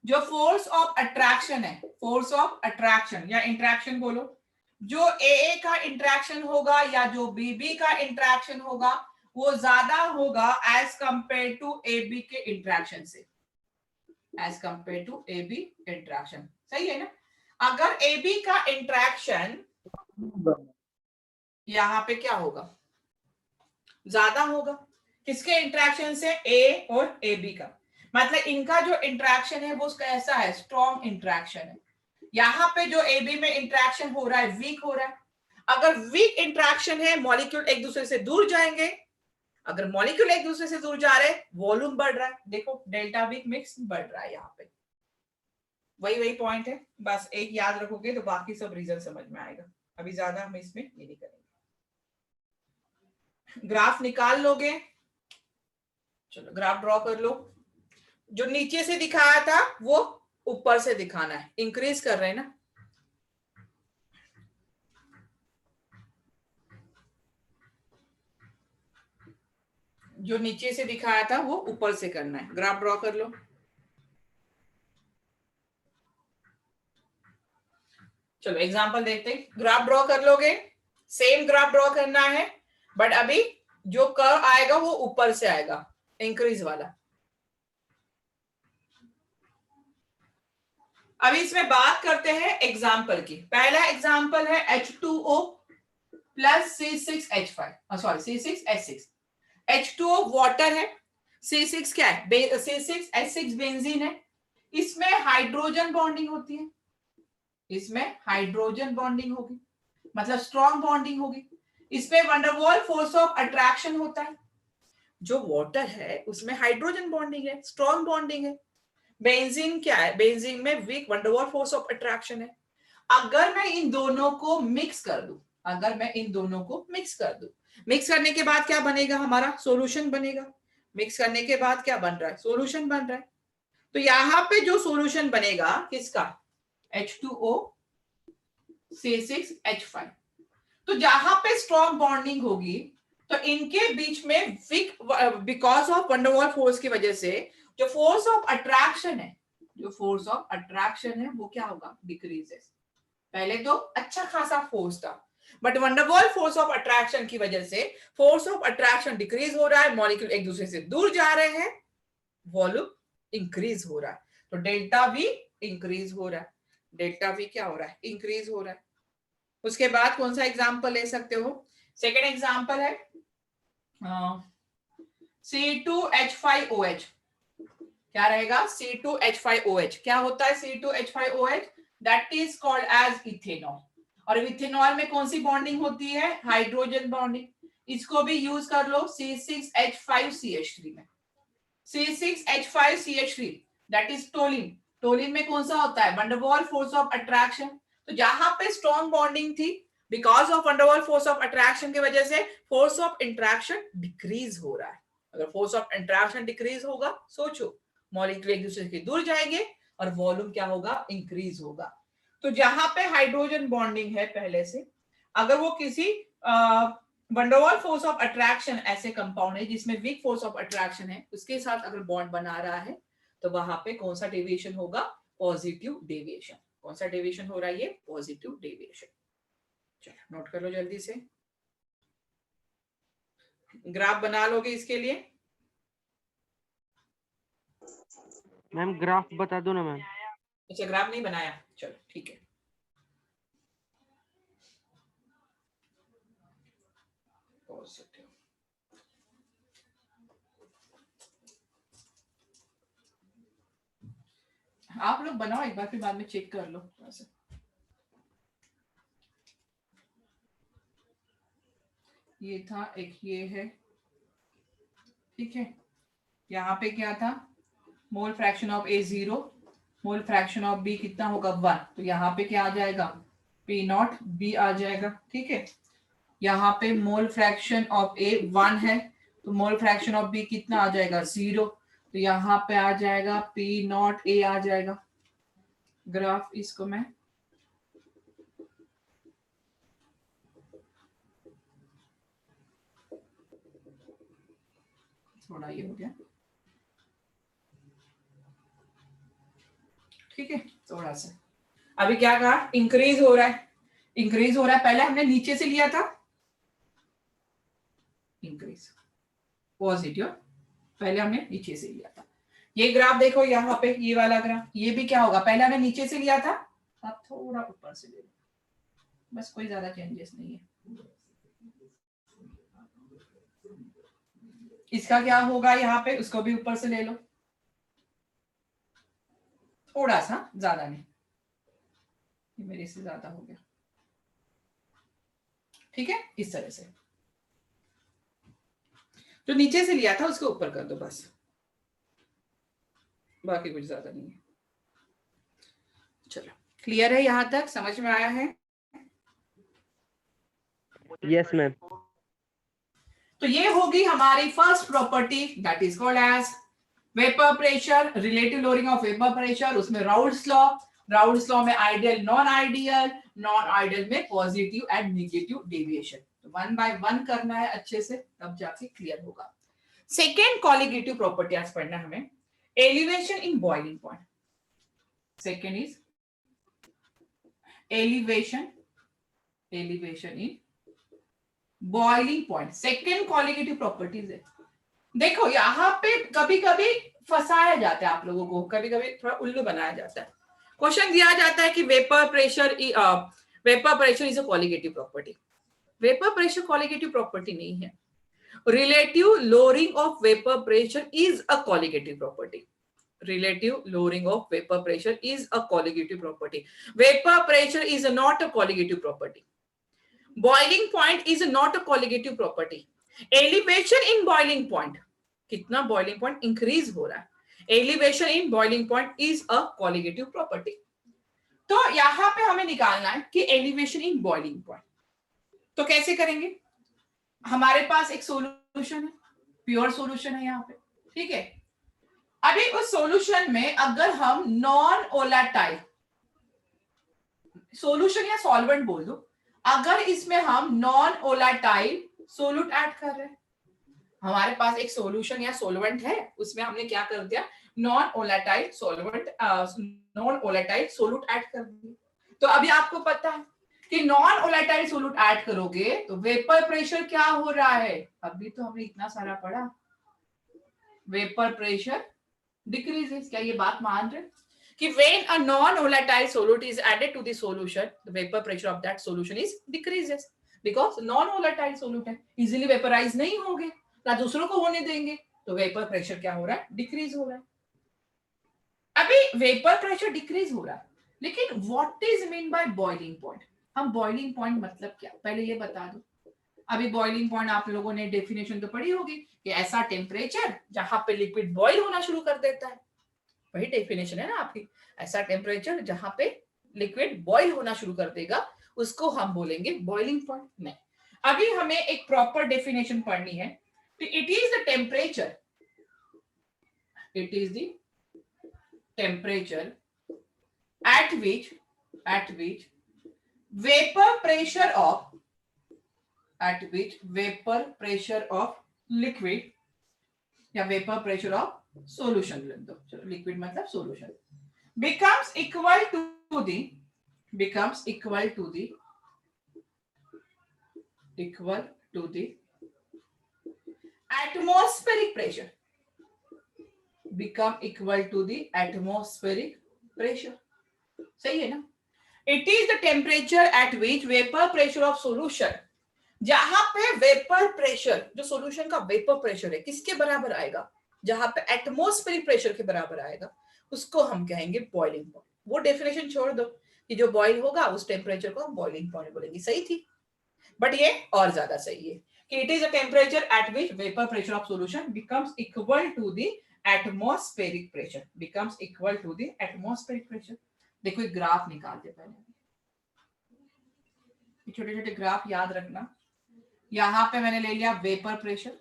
जो फोर्स ऑफ अट्रैक्शन है, फोर्स ऑफ अट्रैक्शन या इंट्रैक्शन बोलो, जो ए का इंट्रैक्शन होगा या जो बी का इंट्रैक्शन होगा वो ज्यादा होगा as compare to A B के इंट्रैक्शन से, as compare to A B interaction. सही है ना? अगर ए बी का इंट्रैक्शन यहाँ पे क्या होगा? ज्यादा होगा। किसके इंट्रैक्शन से? ए और ए बी का। मतलब इनका जो इंट्रैक्शन है वो कैसा है? स्ट्रॉन्ग इंट्रैक्शन है। यहाँ पे जो ए बी में इंट्रैक्शन हो रहा है वीक हो रहा है। अगर वीक इंट्रैक्शन है, मॉलिक्यूल एक दूसरे से दूर जाएंगे। अगर मॉलिक्यूल एक दूसरे से दूर जा रहे, वॉल्यूम बढ़ रहा है। देखो डेल्टा वीक मिक्स बढ़ रहा है यहाँ पे। वही पॉइंट है, बस एक याद रखोगे तो बाकी सब रीजन समझ में आएगा। अभी ज्यादा हम इसमें ये नहीं करेंगे। ग्राफ निकाल लोगे? चलो ग्राफ ड्रॉ कर लो। जो नीचे से दिखाया था वो ऊपर से दिखाना है, इंक्रीज कर रहे हैं ना। जो नीचे से दिखाया था वो ऊपर से करना है। ग्राफ ड्रॉ कर लो। चलो एग्जांपल देखते हैं। ग्राफ ड्रॉ कर लोगे? सेम ग्राफ ड्रॉ करना है, बट अभी जो कर्व आएगा वो ऊपर से आएगा, इंक्रीज वाला। अभी इसमें बात करते हैं एग्जाम्पल की। पहला एग्जाम्पल है H2O plus C6H5, sorry C6H6। H2O water है, C6 क्या है? C6H6 बेंजीन है। इसमें हाइड्रोजन बॉन्डिंग होती है, इसमें हाइड्रोजन बॉन्डिंग होगी, मतलब स्ट्रॉन्ग बॉन्डिंग होगी। इसमें वंडरवॉल फोर्स ऑफ अट्रैक्शन होता है। जो वाटर है उसमें हाइड्रोजन बॉन्डिंग है, स्ट्रॉन्ग बॉन्डिंग है। बेंजीन क्या है? बेंजीन में weak van der Waal force of attraction है। अगर मैं इन दोनों को मिक्स कर दूं, अगर मैं इन दोनों को मिक्स कर दूं, मिक्स करने के बाद क्या बनेगा? हमारा सॉल्यूशन बनेगा। मिक्स करने के बाद क्या बन रहा है? सॉल्यूशन बन रहा है। तो यहाँ पे जो सॉल्यूशन बनेगा किसका? H2O C6H5। तो जहां पे स्ट्रॉन्ग बॉन्डिंग होगी तो इनके बीच में weak, because of van der Waal force की वजह से जो फोर्स ऑफ अट्रैक्शन है, जो फोर्स ऑफ अट्रैक्शन है वो क्या होगा? डिक्रीजेस। पहले तो अच्छा खासा फोर्स था, but van der Waals force of attraction की वजह से फोर्स ऑफ अट्रैक्शन डिक्रीज हो रहा है, मॉलिक्यूल एक दूसरे से दूर जा रहे हैं, वॉल्यूम इंक्रीज हो रहा है। तो डेल्टा वी इंक्रीज हो रहा है, डेल्टा वी क्या हो रहा है? इंक्रीज हो रहा है। उसके बाद कौन सा एग्जाम्पल ले सकते हो? सेकेंड एग्जाम्पल है C2H5OH क्या रहेगा? C2H5OH क्या होता है? C2H5OH that is called as ethanol. और इथेनॉल में कौन सी बॉन्डिंग होती है? Hydrogen bonding. इसको भी यूज कर लो C6H5CH3 में। C6H5CH3 that is toluene. Toluene में कौन सा होता है? Van der Waals force of attraction. तो जहां पे स्ट्रॉन्ग बॉन्डिंग थी, because of van der Waal force of attraction की वजह से फोर्स ऑफ इंट्रैक्शन डिक्रीज हो रहा है। अगर फोर्स ऑफ इंट्रैक्शन डिक्रीज होगा, सोचो मॉलिक्यूल एक दूसरे से दूर जाएंगे और वॉल्यूम क्या होगा? इंक्रीज होगा। तो जहां पे हाइड्रोजन बॉन्डिंग है पहले से, अगर वो किसी वंडरवॉल फोर्स ऑफ अट्रैक्शन ऐसे कंपाउंड है जिसमें वीक फोर्स ऑफ अट्रैक्शन है, उसके साथ अगर बॉन्ड बना रहा है, तो वहां पे कौन सा डेविएशन होगा? Positive deviation. कौन सा डेविएशन हो रहा है? ये पॉजिटिव डेविएशन। चलो नोट कर लो जल्दी से, ग्राफ बना लोगे इसके लिए? मैम ग्राफ बता दो ना मैम। अच्छा ग्राफ नहीं बनाया, चलो ठीक है। पॉजिटिव, आप लोग बनाओ एक बार, फिर बाद में चेक कर लो। ये था एक, ये है, ठीक है। यहाँ पे क्या था? मोल fraction of A 0, mole fraction of B कितना होगा? 1। तो यहाँ पे क्या आ जाएगा? P0B आ जाएगा, ठीक है। यहाँ पे मोल फ्रैक्शन ऑफ A 1 है, तो मोल फ्रैक्शन ऑफ B कितना आ जाएगा? 0। तो यहाँ पे आ जाएगा P0A आ जाएगा। ग्राफ इसको मैं थोड़ा ये हो गया, ठीक है। थोड़ा सा अभी क्या कहा? इंक्रीज हो रहा है, इंक्रीज हो रहा है। पहले हमने नीचे से लिया था इंक्रीज पॉजिटिव, पहले हमने नीचे से लिया था। ये ग्राफ देखो यहाँ पे, ये वाला ग्राफ, ये भी क्या होगा? पहले हमने नीचे से लिया था, अब थोड़ा ऊपर से ले लो, बस कोई ज्यादा चेंजेस नहीं है। इसका क्या होगा यहाँ पे? उसको भी ऊपर से ले लो, थोड़ा सा, ज्यादा नहीं, ये मेरे से ज्यादा हो गया, ठीक है। इस तरह से जो नीचे से लिया था उसको ऊपर कर दो बस, बाकी कुछ ज्यादा नहीं है। चलो क्लियर है? यहां तक समझ में आया है? Yes ma'am. तो ये होगी हमारी first property, that is called as vapour pressure, relative lowering of vapour pressure. उसमें राउल्ट्स लॉ, राउल्ट्स लॉ में ideal, non ideal, non ideal में पॉजिटिव एंड नेगेटिव डेविएशन। तो 1 by 1 करना है अच्छे से, तब जाके क्लियर होगा। सेकेंड कॉलिगेटिव प्रॉपर्टी आज पढ़ना है हमें, elevation in boiling point. Second is elevation, elevation in boiling point. Second colligative properties है। देखो यहाँ पे कभी कभी फंसाया जाता है आप लोगों को, कभी कभी थोड़ा उल्लू बनाया जाता है। क्वेश्चन दिया जाता है कि vapour pressure is a colligative property. Vapour pressure colligative property नहीं है। Relative lowering of vapour pressure is a colligative property. Relative lowering of vapor pressure is a colligative property. Vapor pressure is not a colligative property. Boiling point is not a colligative property. Elevation in boiling point, कितना boiling point increase हो रहा है, elevation in boiling point is a colligative property. तो यहाँ पे हमें निकालना है कि elevation in boiling point, तो कैसे करेंगे? हमारे पास एक सॉल्यूशन है, प्योर सॉल्यूशन है यहाँ पे, ठीक है। अभी उस सॉल्यूशन में अगर हम नॉन वोलेटाइल सॉल्यूशन या सॉल्वेंट बोल दो, अगर इसमें हम नॉन वोलेटाइल सोल्यूट ऐड कर रहे हैं, हमारे पास एक सॉल्यूशन या सॉल्वेंट है, उसमें हमने क्या कर दिया? Non volatile solvent, non volatile solute add कर दिया। तो अभी आपको पता है कि नॉन वोलेटाइल सोल्यूट ऐड करोगे तो वेपर प्रेशर क्या हो रहा है? अभी तो हमने इतना सारा पढ़ा, वेपर प्रेशर decreases। क्या ये बात मान रहे कि when a non-volatile solute is added to the solution, the vapor pressure of that solution is decreases because non-volatile solute है, easily vaporize नहीं होंगे, ना दूसरों को होने देंगे, तो वेपर प्रेशर क्या हो रहा है, डिक्रीज हो रहा है। अभी वेपर प्रेशर डिक्रीज हो रहा है, लेकिन what is mean by boiling point? हम बॉइलिंग पॉइंट मतलब क्या, पहले ये बता दो। अभी बॉइलिंग पॉइंट आप लोगों ने डेफिनेशन तो पढ़ी होगी कि ऐसा टेम्परेचर जहां पे लिक्विड बॉइल होना शुरू कर देता है, वही डेफिनेशन है ना आपकी। ऐसा टेम्परेचर जहां पे लिक्विड बॉइल होना शुरू कर देगा, उसको हम बोलेंगे बॉइलिंग पॉइंट। नहीं, अभी हमें एक प्रॉपर डेफिनेशन पढ़नी है। तो it is the temperature, it is the temperature at which vapor pressure of liquid या vapor pressure of solution लिख दो, चलो लिक्विड मतलब solution, becomes equal to the atmospheric pressure, become equal to the atmospheric pressure। सही है ना? It is the temperature at which vapour pressure of solution, जहां पे वेपर प्रेशर, जो सोल्यूशन का वेपर प्रेशर है, किसके बराबर आएगा, जहां पे एटमॉस्फेरिक प्रेशर के बराबर आएगा, उसको हम कहेंगे बॉइलिंग पॉइंट। वो डेफिनेशन छोड़ दो कि जो बॉइल होगा उस टेम्परेचर को हम बॉइलिंग पॉइंट बोलेंगे। सही थी, बट ये और ज्यादा सही है कि it is a temperature at which vapour pressure of solution becomes equal to the atmospheric pressure, becomes equal to the atmospheric pressure. देखो एक ग्राफ निकालते पहले, छोटे छोटे ग्राफ याद रखना। यहां पे मैंने ले लिया वेपर प्रेशर,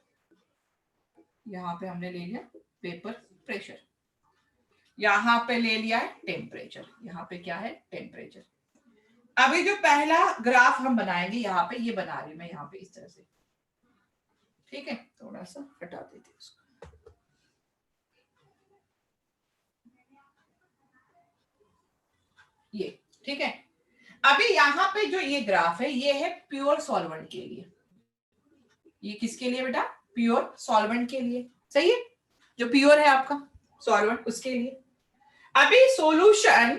यहां पे हमने ले लिया वेपर प्रेशर, यहां पे ले लिया है टेम्परेचर, यहां पे क्या है, टेम्परेचर। अभी जो पहला ग्राफ हम बनाएंगे, यहाँ पे ये बना रही मैं यहाँ पे इस तरह से, ठीक है, थोड़ा सा हटा देते हैं उसको। ये ठीक है। अभी यहाँ पे जो ये ग्राफ है, ये है प्योर सॉल्वेंट के लिए। ये किसके लिए बेटा, प्योर सॉल्वेंट के लिए। सही है, जो प्योर है आपका सॉल्वेंट उसके लिए। अभी सॉल्यूशन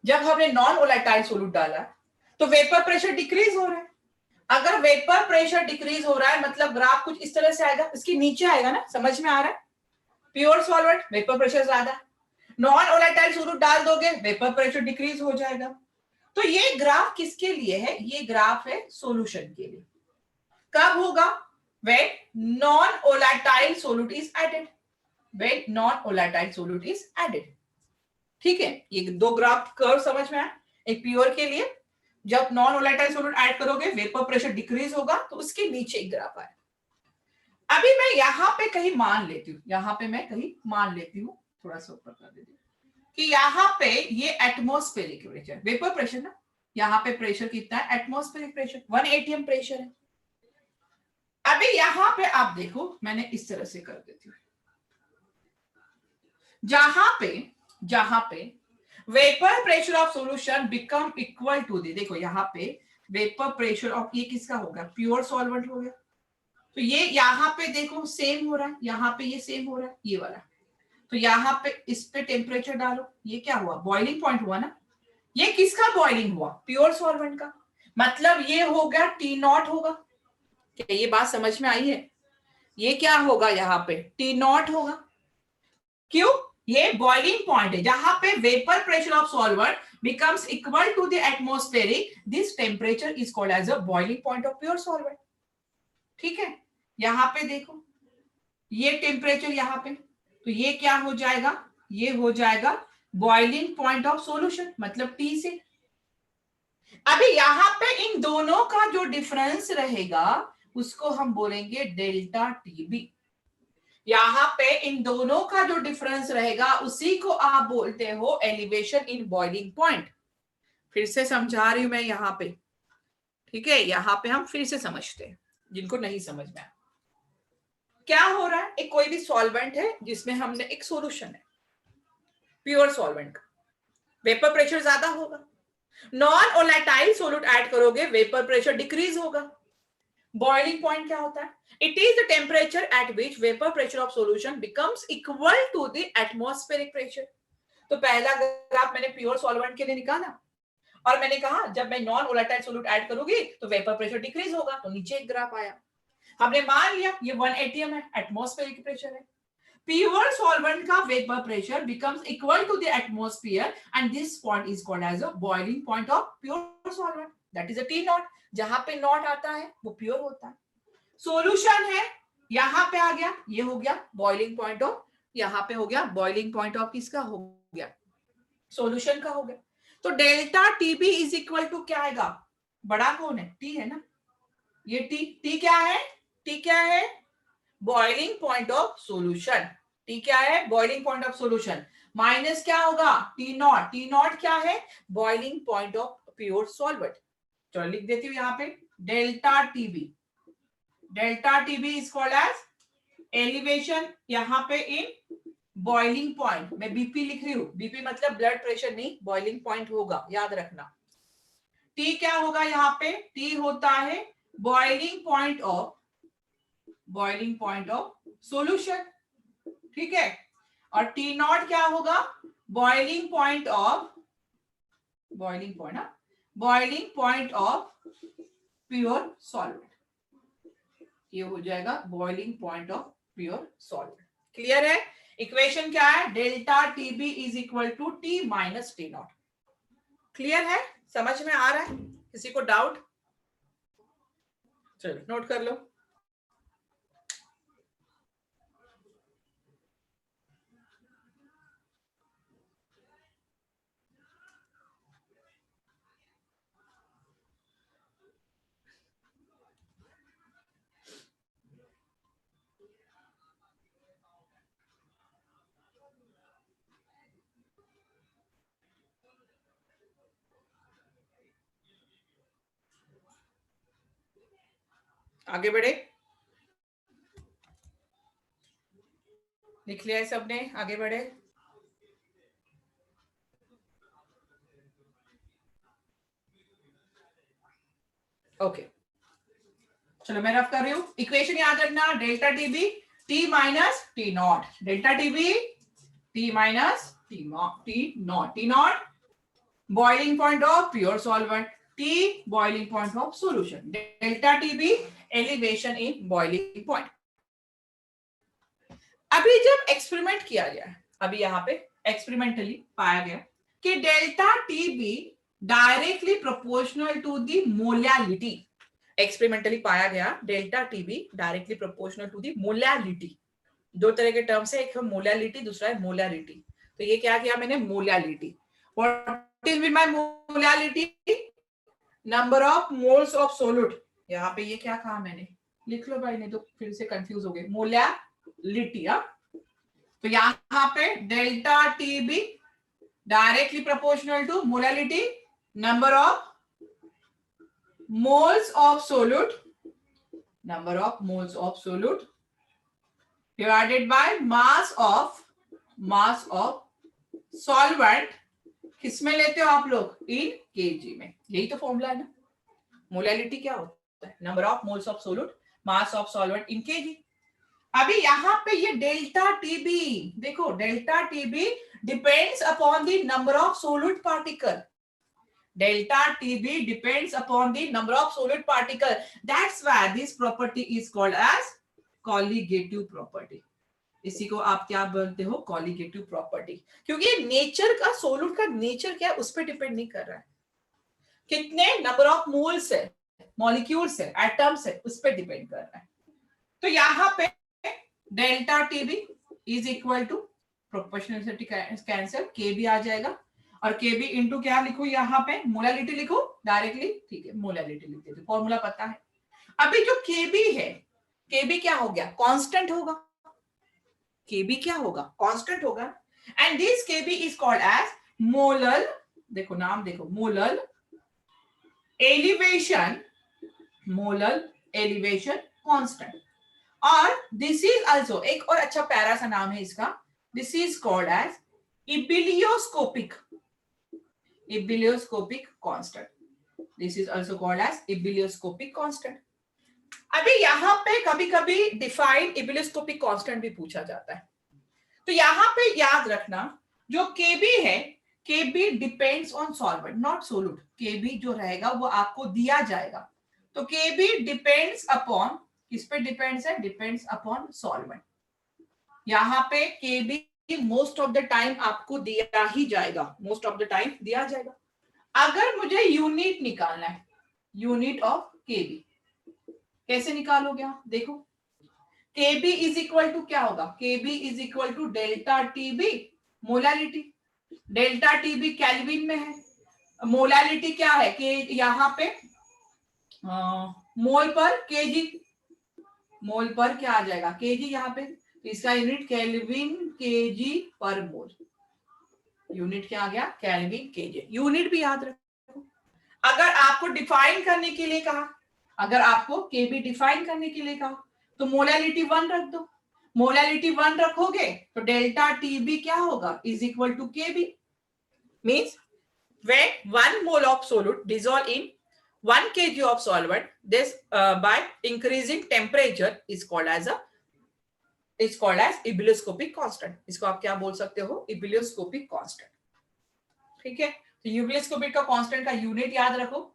जब हमने नॉन वोलेटाइल सॉल्यूट डाला तो वेपर प्रेशर डिक्रीज हो रहा है। अगर वेपर प्रेशर डिक्रीज हो रहा है मतलब ग्राफ कुछ इस तरह से आएगा, इसके नीचे आएगा ना, समझ में आ रहा है? प्योर सॉल्वेंट वेपर प्रेशर ज्यादा, नॉन वोलेटाइल सॉल्यूट डाल दोगे वेपर प्रेशर डिक्रीज हो जाएगा। तो ये ग्राफ किसके लिए है, ये ग्राफ है सॉल्यूशन के लिए। कब होगा, when non-volatile solute is added, when non-volatile solute is added। ठीक है, ये दो ग्राफ कर्व समझ में आया। एक प्योर के लिए जब नॉन वोलेटाइल सॉल्यूट ऐड करोगे वेपर प्रेशर डिक्रीज होगा, तो उसके नीचे एक ग्राफ आया। अभी मैं यहां पे कहीं मान लेती हूँ, यहां पे मैं कहीं मान लेती हूँ, थोड़ा सा ऊपर कर देती हूँ कि यहाँ पे ये एटमॉस्फेरिक प्रेशर, वेपर प्रेशर ना, यहाँ पे प्रेशर कितना है, एटमॉस्फेरिक प्रेशर 1 atm प्रेशर है। अभी यहां पे आप देखो, मैंने इस तरह से कर देती हूँ, जहां पे vapour pressure of solution become equal to the, देखो यहाँ पे वेपर प्रेशर ऑफ, ये किसका होगा, प्योर सॉल्वेंट हो गया। तो ये यहाँ पे देखो सेम हो रहा है, यहाँ पे ये सेम हो रहा है, ये वाला। तो यहाँ पे इस पे टेम्परेचर डालो, ये क्या हुआ, बॉइलिंग पॉइंट हुआ ना। ये किसका बॉइलिंग हुआ, प्योर सॉल्वेंट का, मतलब ये हो गया T0 होगा। क्या ये बात समझ में आई है? ये क्या होगा, यहाँ पे T0 होगा। क्यों, ये बॉइलिंग पॉइंट है जहां पे vapour pressure of solvent becomes equal to the atmospheric, this temperature is called as a boiling point of pure solvent. ठीक है, यहां पे देखो ये टेम्परेचर यहाँ पे, तो ये क्या हो जाएगा, ये हो जाएगा बॉइलिंग पॉइंट ऑफ सॉल्यूशन, मतलब T से। अभी यहाँ पे इन दोनों का जो डिफरेंस रहेगा उसको हम बोलेंगे डेल्टा TB। यहाँ पे इन दोनों का जो डिफरेंस रहेगा उसी को आप बोलते हो एलिवेशन इन बॉइलिंग पॉइंट। फिर से समझा रही हूं मैं यहाँ पे, ठीक है, यहाँ पे हम फिर से समझते हैं जिनको नहीं समझ में आया। क्या हो रहा है, एक कोई भी सॉल्वेंट है जिसमें हमने एक सॉल्यूशन है प्योर सॉल्वेंट का, वेपर प्रेशर ज्यादा होगा। नॉन वोलेटाइल सॉल्यूट ऐड करोगे वेपर प्रेशर डिक्रीज होगा। बॉइलिंग पॉइंट क्या होता है, it is the temperature at which vapour pressure of solution becomes equal to the atmospheric pressure. तो पहला ग्राफ मैंने प्योर सॉल्वेंट के लिए निकाला और मैंने कहा जब मैं नॉन वोलेटाइल सॉल्यूट ऐड करूंगी तो वेपर प्रेशर डिक्रीज होगा, तो नीचे एक ग्राफ आया। हमने मान लिया ये 1 atm है, एटमॉस्फेरिक प्रेशर है। प्योर सॉल्वेंट का vapour pressure becomes equal to the atmosphere and this point is called as a boiling point of pure solvent, that is a T nought. जहां पे नॉट आता है वो प्योर होता है। सॉल्यूशन है, यहां पे आ गया, ये हो गया बॉइलिंग पॉइंट ऑफ, यहां पे हो गया बॉइलिंग पॉइंट ऑफ किसका हो गया, सॉल्यूशन का हो गया। तो delta TB is equal to क्या आएगा, बड़ा कौन है, टी है ना, ये टी क्या है, टी क्या है, boiling point of solution, T क्या है, boiling point of solution, minus क्या होगा टी नॉट क्या है, boiling point of pure solvent. चलो लिख देती हूँ यहाँ पे delta TB is called as elevation, यहाँ पे इन बॉइलिंग पॉइंट, मैं बीपी लिख रही हूँ, बीपी मतलब ब्लड प्रेशर नहीं, बॉइलिंग पॉइंट होगा, याद रखना। टी क्या होगा यहाँ पे, टी होता है बॉइलिंग पॉइंट ऑफ सॉल्यूशन, ठीक है। और टी नॉट क्या होगा, boiling point of pure solvent, ये हो जाएगा boiling point of pure solvent. Clear है, इक्वेशन क्या है, delta TB is equal to T minus T nought. Clear है, समझ में आ रहा है, किसी को डाउट, चलो नोट कर लो। आगे बढ़े, लिख लिया है सबने, आगे बढ़े। ओके चलो मैं रफ कर रही हूं, इक्वेशन याद रखना, delta TB T minus T not, delta TB T minus T not boiling point of pure solvent, T boiling point of solution, delta TB elevation in boiling point. अभी जब experiment किया गया, अभी यहाँ पे एक्सपेरिमेंटली पाया गया कि delta TB directly proportional to the molality, experimentally पाया गया delta TB directly proportional to the molality. दो तरह के टर्म्स है, एक है मोलैलिटी, दूसरा है मोलैरिटी। तो ये क्या किया मैंने, molality, what is my molality, number of moles of solute, यहाँ पे ये क्या कहा मैंने, लिख लो भाई नहीं तो फिर से कंफ्यूज हो गए, मोलैलिटी। तो यहाँ पे delta TB directly proportional to molality, number of moles of solute, number of moles of solute divided by mass of solvent, किसमें लेते हो आप लोग, इन केजी में, यही तो फॉर्मूला है ना। मोलैलिटी क्या होता है, number of moles of solute, mass of solvent in KG. अभी यहाँ पे ये डेल्टा टीबी देखो, delta TB depends upon the number of solute particle, delta TB depends upon the number of solute particle. That's why this property is called as colligative property. इसी को आप क्या बोलते हो, colligative property, क्योंकि nature का, solute का nature क्या है उस पर डिपेंड नहीं कर रहा है, कितने नंबर ऑफ मोल्स है, मॉलिक्यूल्स है, एटम्स है, उस पर डिपेंड कर रहा है। तो यहाँ पे delta TB is equal to proportionality cancel, के भी आ जाएगा, और के बी इंटू क्या लिखू, यहाँ पे मोलैलिटी लिखू डायरेक्टली, ठीक है मोलैलिटी लिख देते, फॉर्मूला पता है। अभी जो के बी है, के बी क्या हो गया, कांस्टेंट होगा, के बी क्या होगा, कांस्टेंट होगा, and this K B is called as molal, देखो नाम देखो, मोलल एलिवेशन कांस्टेंट। और दिस इज आल्सो, एक और अच्छा प्यारा सा नाम है इसका, this is called as Ebullioscopic constant. This is also called as ebullioscopic constant. अभी यहाँ पे कभी कभी डिफाइन ebullioscopic constant भी पूछा जाता है, तो यहाँ पे याद रखना जो Kb है, Kb depends on solvent not solute, Kb जो रहेगा वो आपको दिया जाएगा, तो Kb डिपेंड्स अपॉन किस पे डिपेंड्स है? Depends upon solvent. यहाँ पे केबी मोस्ट ऑफ द टाइम आपको दिया ही जाएगा, मोस्ट ऑफ द टाइम दिया जाएगा। अगर मुझे यूनिट निकालना है, यूनिट ऑफ केबी, कैसे निकालोगे आप? देखो, केबी इज इक्वल टू क्या होगा? Kb is equal to delta Tb molarity. Delta Tb kelvin में है, मोलारिटी क्या है? कि यहाँ पे मोल पर केजी, मोल पर क्या आ जाएगा? केजी यहाँ पे, तो इसका यूनिट केल्विन केजी पर मोल। यूनिट क्या आ गया? Kelvin KG. यूनिट भी याद रखो। अगर आपको डिफाइन करने के लिए कहा, अगर आपको केबी डिफाइन करने के लिए कहा, तो मोलारिटी 1 रख दो। मोलारिटी 1 रखोगे तो डेल्टा टीबी क्या होगा? Is equal to KB. Means when 1 mole of solute dissolve in 1 kg of solvent, this by increasing temperature is called as ebullioscopic constant. इसको आप क्या बोल सकते हो? ebullioscopic constant। ठीक है, तो ebullioscopic का कांस्टेंट का यूनिट याद रखो।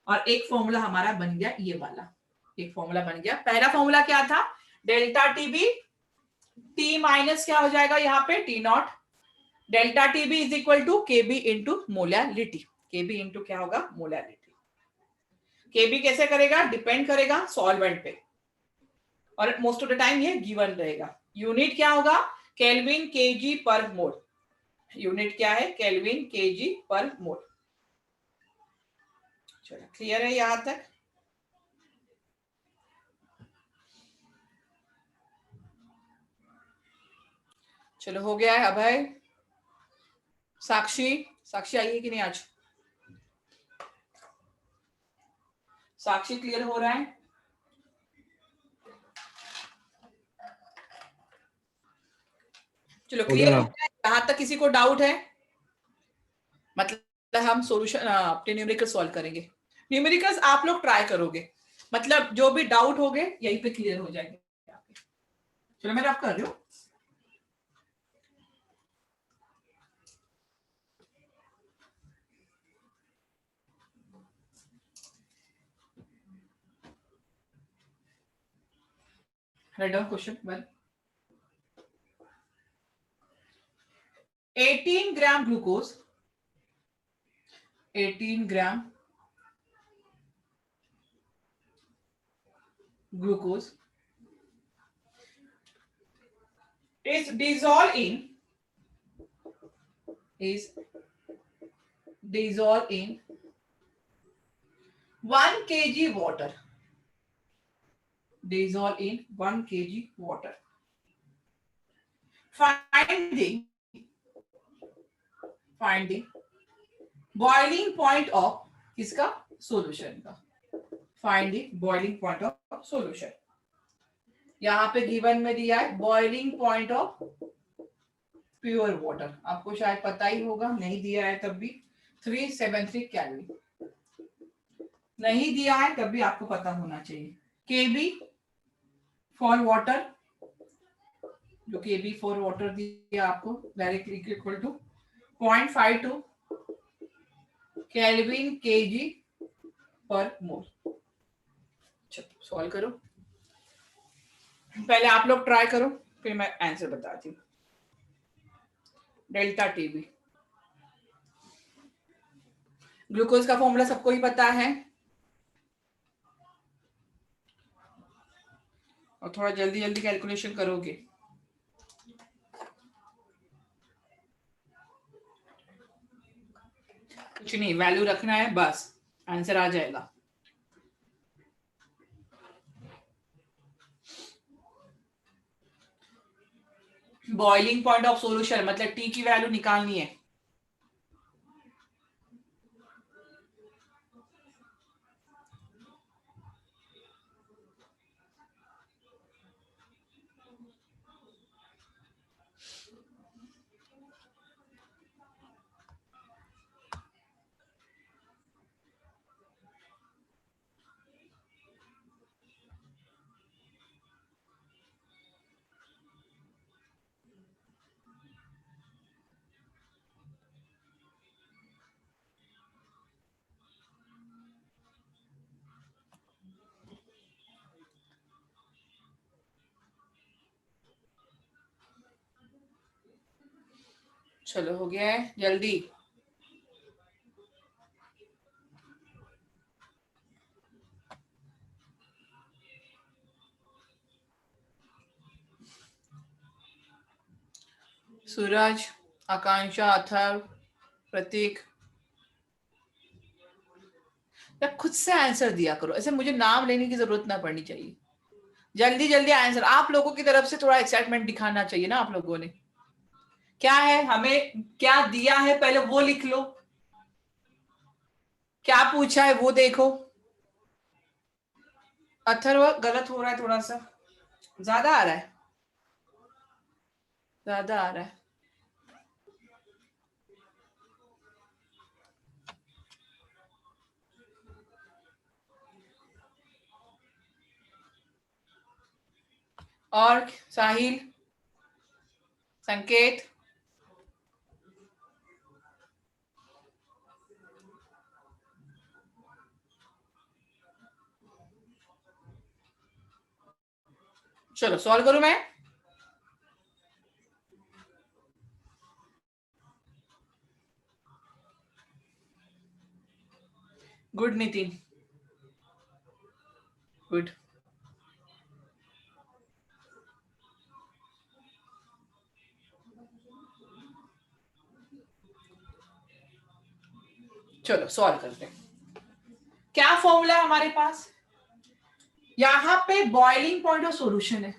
और एक फॉर्मूला हमारा बन गया ये वाला, एक फॉर्मूला बन गया। पहला फॉर्मूला क्या था? डेल्टा टीबी, टी माइनस क्या हो जाएगा यहाँ पे? T not. Delta TB is equal to KB into molarity. KB into क्या होगा? मोलारिटी। केबी कैसे करेगा? डिपेंड करेगा सॉल्वेंट पे, और मोस्ट ऑफ द टाइम ये गिवन रहेगा। यूनिट क्या होगा? केल्विन केजी पर मोल। यूनिट क्या है? Kelvin kg per mole. चलो, क्लियर है यहां तक? चलो, हो गया है। अभय, साक्षी, साक्षी आई है कि नहीं आज? साक्षी क्लियर हो रहा है? चलो, क्लियर हो गया? यहां तक किसी को डाउट है? मतलब हम सॉल्यूशन अपने न्यूमेरिकल सॉल्व करेंगे। न्यूमेरिकल्स आप लोग ट्राई करोगे, मतलब जो भी डाउट होंगे यहीं पे क्लियर हो जाएंगे। चलो, मैं रब कर रही हूँ। Write down question 1. 18 gram glucose, 18 gram glucose is dissolved in 1 kg water. Dissolve in 1 kg water. Find the boiling point of किसका? सॉल्यूशन का। Find the boiling point of solution. यहाँ पे गिवन में दिया है boiling point of pure water. आपको शायद पता ही होगा, नहीं दिया है तब भी 373 कैलोरी। नहीं दिया है तब भी आपको पता होना चाहिए। केबी फॉर वाटर, जो केबी फॉर वाटर दिया आपको directly equal to 0.52 kelvin kg per mole. चलो, सॉल्व करो। पहले आप लोग ट्राई करो, फिर मैं आंसर बताती हूँ। डेल्टा टीबी, ग्लूकोज का फॉर्मूला सबको ही पता है, और थोड़ा जल्दी जल्दी कैलकुलेशन करोगे। कुछ नहीं, वैल्यू रखना है बस, आंसर आ जाएगा। बॉइलिंग पॉइंट ऑफ सॉल्यूशन मतलब टी की वैल्यू निकालनी है। चलो हो गया है, जल्दी। सूरज, आकांक्षा, अथर्व, प्रतीक, या खुद से आंसर दिया करो, ऐसे मुझे नाम लेने की जरूरत ना पड़नी चाहिए। जल्दी जल्दी आंसर, आप लोगों की तरफ से थोड़ा एक्साइटमेंट दिखाना चाहिए ना आप लोगों ने। क्या है, हमें क्या दिया है पहले वो लिख लो, क्या पूछा है वो देखो। अथर्व गलत हो रहा है, थोड़ा सा ज्यादा आ रहा है, ज्यादा आ रहा है। और साहिल, संकेत, चलो सॉल्व करूं मैं। Good Nitin, good. चलो सॉल्व करते हैं। क्या फॉर्मूला है हमारे पास, यहां पे बॉइलिंग पॉइंट ऑफ सॉल्यूशन है।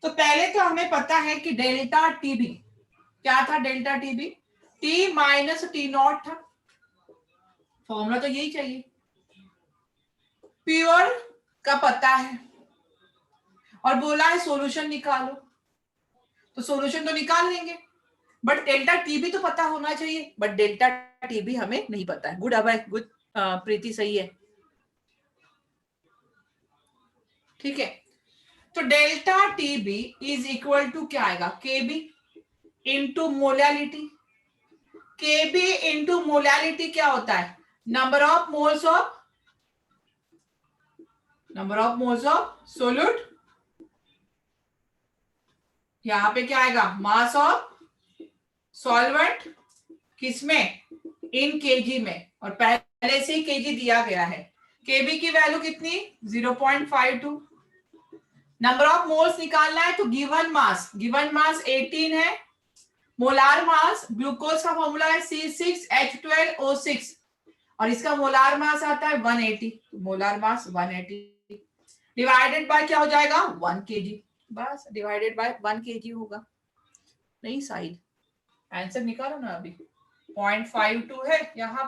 तो पहले तो हमें पता है कि डेल्टा टीबी क्या था, delta TB T minus T not था, फॉर्मूला तो यही चाहिए। प्योर का पता है और बोला है सॉल्यूशन निकालो, तो सॉल्यूशन तो निकाल लेंगे, बट डेल्टा टीबी तो पता होना चाहिए, बट डेल्टा टीबी हमें नहीं पता है। गुड अभय, गुड प्रीति, सही है, ठीक है। तो delta TB is equal to क्या आएगा, KB into molality. KB into molality क्या होता है, number of moles of solute. यहां पे क्या आएगा, मास ऑफ सॉल्वेंट, किसमें, इन केजी में, और पहले से ही केजी दिया गया है। केबी की वैल्यू कितनी, 0.52। नंबर ऑफ मोल्स निकालना है, तो गिवन मास 18 है। मोलार मास, ग्लूकोज का फॉर्मूला है C6H12O6 और इसका मोलार मास आता है 180, मोलार मास 180 डिवाइडेड बाय क्या हो जाएगा, 1 केजी, बस डिवाइडेड बाय 1 केजी होगा। नहीं साइड, आंसर निकालो ना अभी। 0.52 है यहाँ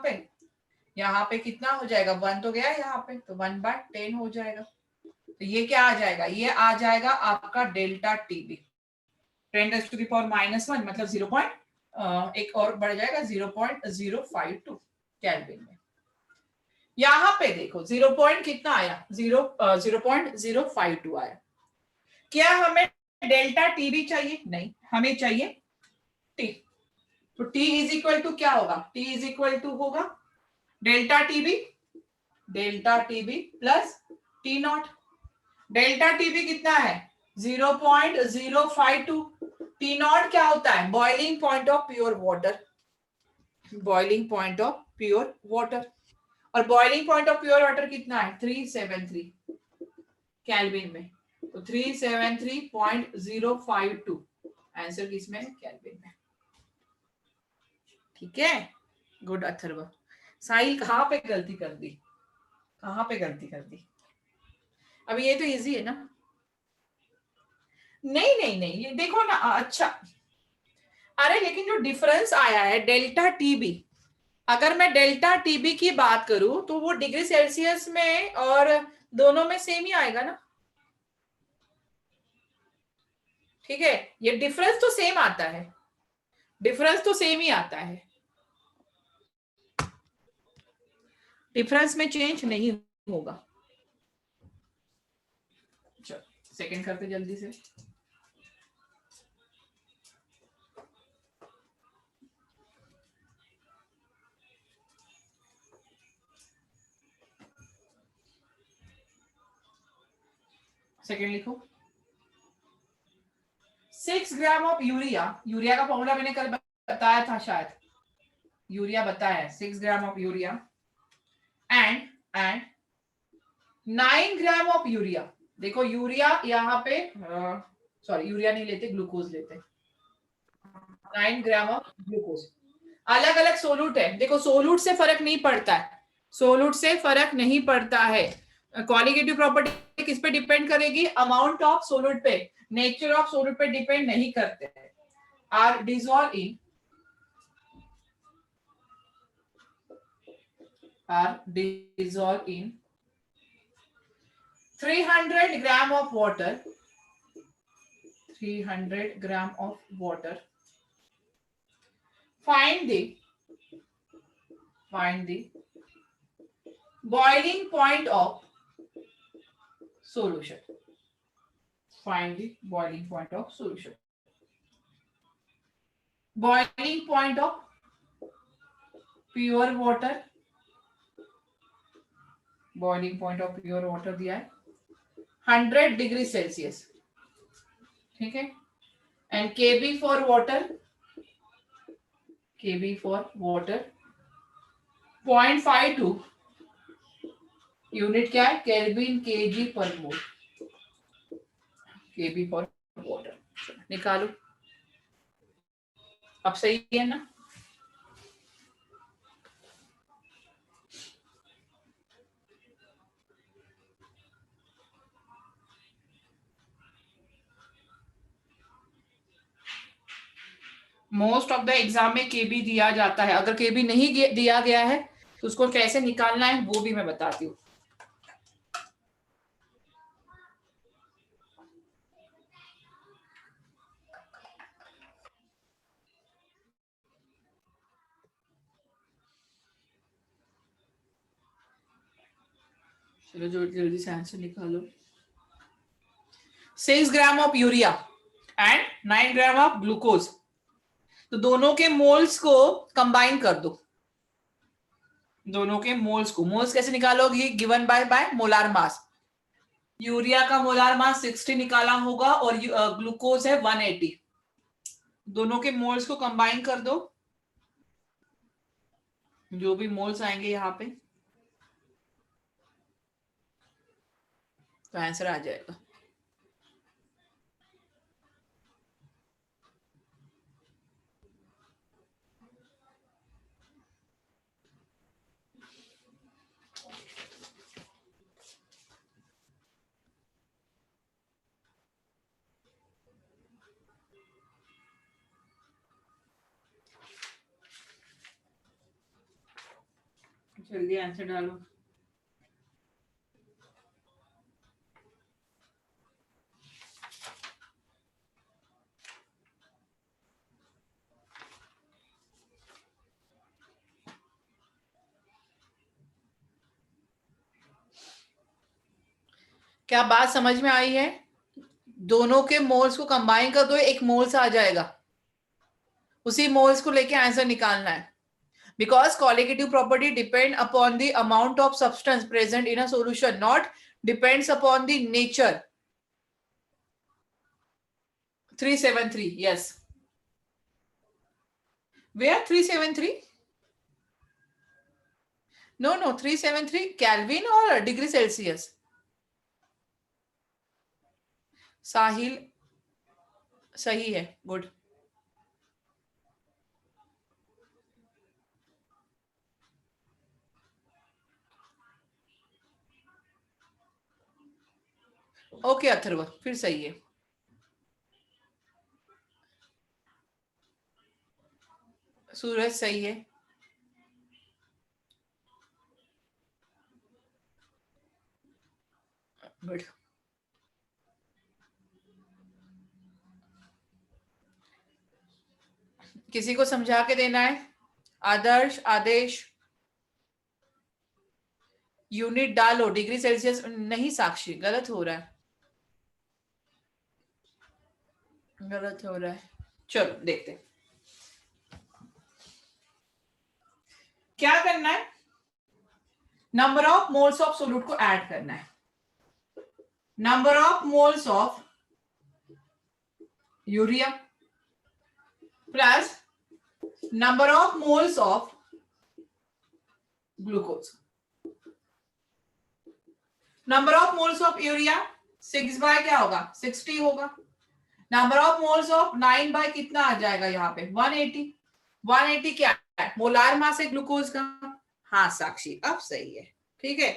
पे कितना हो जाएगा, 1 तो गया यहाँ पे, तो 1/10 हो जाएगा। तो ये क्या आ जाएगा, ये आ जाएगा आपका डेल्टा टीबी 10⁻⁻1 मतलब 0. एक और बढ़ जाएगा 0.052 केल्विन में। यहां पे देखो 0. कितना आया, 0.052 आया। क्या हमें डेल्टा टीबी चाहिए, नहीं, हमें चाहिए टी। तो टी इज इक्वल टू क्या होगा, टी इज इक्वल टू होगा delta Tb plus T not. Delta Tb कितना है, 0.052। टी नॉट क्या होता है, boiling point of pure water, boiling point of pure water, और boiling point of pure water कितना है, 373 केल्विन में, तो 373.052 आंसर किसमें है, केल्विन में, ठीक है। गुड अथर्व। साहिल कहाँ पे गलती कर दी, कहाँ पे गलती कर दी, अभी ये तो इजी है ना। नहीं नहीं नहीं, ये देखो ना, अच्छा, अरे लेकिन जो डिफरेंस आया है डेल्टा टीबी, अगर मैं डेल्टा टीबी की बात करूं तो वो डिग्री सेल्सियस में और दोनों में सेम ही आएगा ना, ठीक है। ये डिफरेंस तो सेम आता है, डिफरेंस तो सेम ही आता है, डिफरेंस में चेंज नहीं होगा। चलो सेकंड करते जल्दी से। सेकंड लिखो, 6 ग्राम ऑफ यूरिया, यूरिया का फॉर्मूला मैंने कल बताया था शायद, यूरिया बताया 6 gram of urea and 9 gram of urea. देखो यूरिया यहाँ पे सॉरी यूरिया नहीं लेते, ग्लूकोज लेते, 9 ग्राम ऑफ ग्लूकोज। अलग अलग सोलूट है, देखो सोलूट से फर्क नहीं पड़ता है, सोलूट से फर्क नहीं पड़ता है। क्वालिटेटिव प्रॉपर्टी किस पे डिपेंड करेगी? अमाउंट ऑफ सोलूट पे, नेचर ऑफ सोलूट पे डिपेंड नहीं करते। Are dissolve in in 300 gram of water, 300 gram of water. Find the boiling point of solution. Find the boiling point of solution. Boiling point of pure water, boiling point of pure water दिया है 100 degree Celsius, ठीक है। And KB for water, KB for water 0.52 unit क्या है? Kelvin kg per mole, KB for water. निकालो, अब सही है ना? मोस्ट ऑफ द एग्जाम में केबी दिया जाता है, अगर केबी नहीं दिया गया है तो उसको कैसे निकालना है वो भी मैं बताती हूँ। चलो जो जल्दी से आंसर निकालो। 6 gram of urea and 9 gram of glucose, तो दोनों के मोल्स को कंबाइन कर दो, दोनों के मोल्स को। मोल्स कैसे निकालोगी? Given by molar mass. Urea का मोलार मास 60 निकाला होगा और ग्लूकोज है 180, दोनों के मोल्स को कंबाइन कर दो, जो भी मोल्स आएंगे यहाँ पे तो आंसर आ जाएगा। जल्दी आंसर डालो। क्या बात समझ में आई है? दोनों के मोल्स को कंबाइन कर दो, एक मोल्स आ जाएगा, उसी मोल्स को लेके आंसर निकालना है। Because qualitative property depend upon the amount of substance present in a solution, not depends upon the nature. 373, yes. Where 373? No, 373 Kelvin or degree Celsius? साहिल सही है, गुड। ओके अथर्व, फिर सही है। सूरज सही है। गुड। किसी को समझा के देना है? आदर्श, आदेश, यूनिट डालो, डिग्री सेल्सियस नहीं साक्षी, गलत हो रहा है, गलत हो रहा है। चलो देखते हैं क्या करना है। Number of moles of solute को ऐड करना है। Number of moles of urea plus number of moles of glucose. Number of moles of urea 6 by क्या होगा 60 होगा। Number of moles of 9 by कितना आ जाएगा यहाँ पे 180। 180 क्या है मोलार मास है ग्लूकोज का। हाँ साक्षी अब सही है ठीक है।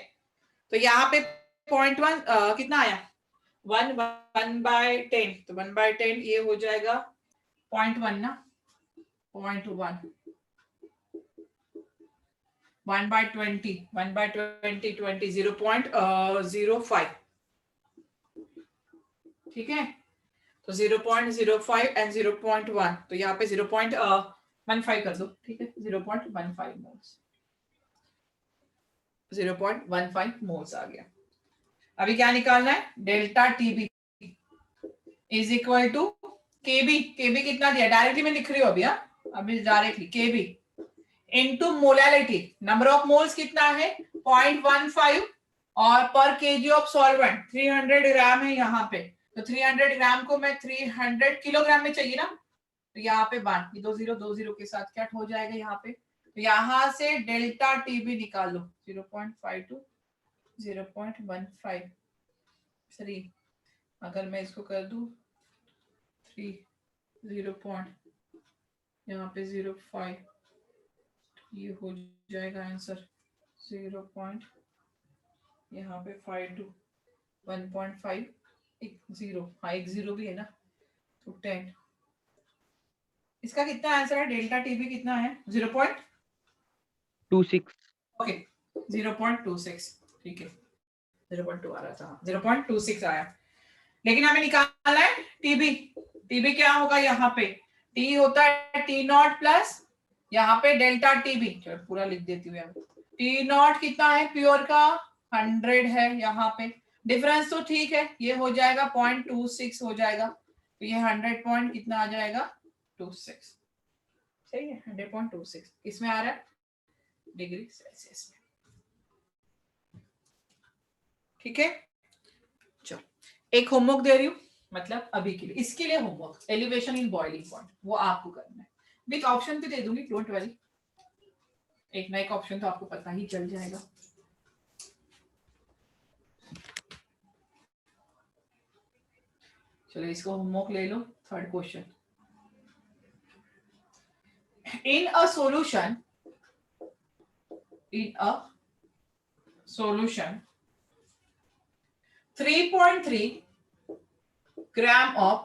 तो यहाँ पे 0.1 कितना आया 1/10 तो 1/10 ये हो जाएगा 0.1 ना 0.1 1/20 1/20 20 0.05 ठीक है। तो 0.05 एंड 0.1 तो यहाँ पे 0.15 कर दो ठीक है 0.15 मोल्स 0.15 मोल्स आ गया। अभी क्या निकालना है delta TB is equal to Kb. Kb कितना दिया डायरेक्टली मैं लिख रही हूँ अभी। हाँ अभी directly KB into molality number of moles कितना है 0.15 और पर केजी ऑफ सॉल्वेंट 300 ग्राम है यहाँ पे। तो 300 ग्राम को मैं 300 किलोग्राम में चाहिए ना तो यहाँ पे बांट 2 0 के साथ क्या हो जाएगा यहाँ पे। तो यहाँ से डेल्टा टीबी निकाल लो 0.52 0.15 3 अगर मैं इसको कर दूं 3 0. यहाँ पे 0.5 ये हो जाएगा आंसर 0. यहाँ पे 52 1.5 एक 0 हाँ एक 0 भी है ना तो 10 इसका कितना आंसर है डेल्टा टीबी कितना है 0.26 ओके 0.26 ठीक है 0.2 आ रहा था 0.26 आया। लेकिन हमें निकालना है टीबी। टीबी क्या होगा यहाँ पे टी होता है टी नॉट प्लस यहाँ पे डेल्टा टीबी पूरा लिख देती हूँ टी नॉट कितना है प्योर का 100 है यहाँ पे डिफरेंस तो ठीक है ये हो जाएगा 0.26 हो जाएगा तो ये 100 पॉइंट कितना आ जाएगा 26 सही है 100.26 किसमें आ रहा है डिग्री सेल्सियस में ठीक है। चलो एक होमवर्क दे रही हूँ मतलब अभी के लिए इसके लिए homework elevation in boiling point वो आपको करना है विद ऑप्शन भी दे दूंगी डोंट वरी एक ना एक ऑप्शन तो आपको पता ही चल जाएगा। चलो इसको होमवर्क ले लो। Third question in a solution 3.3 gram of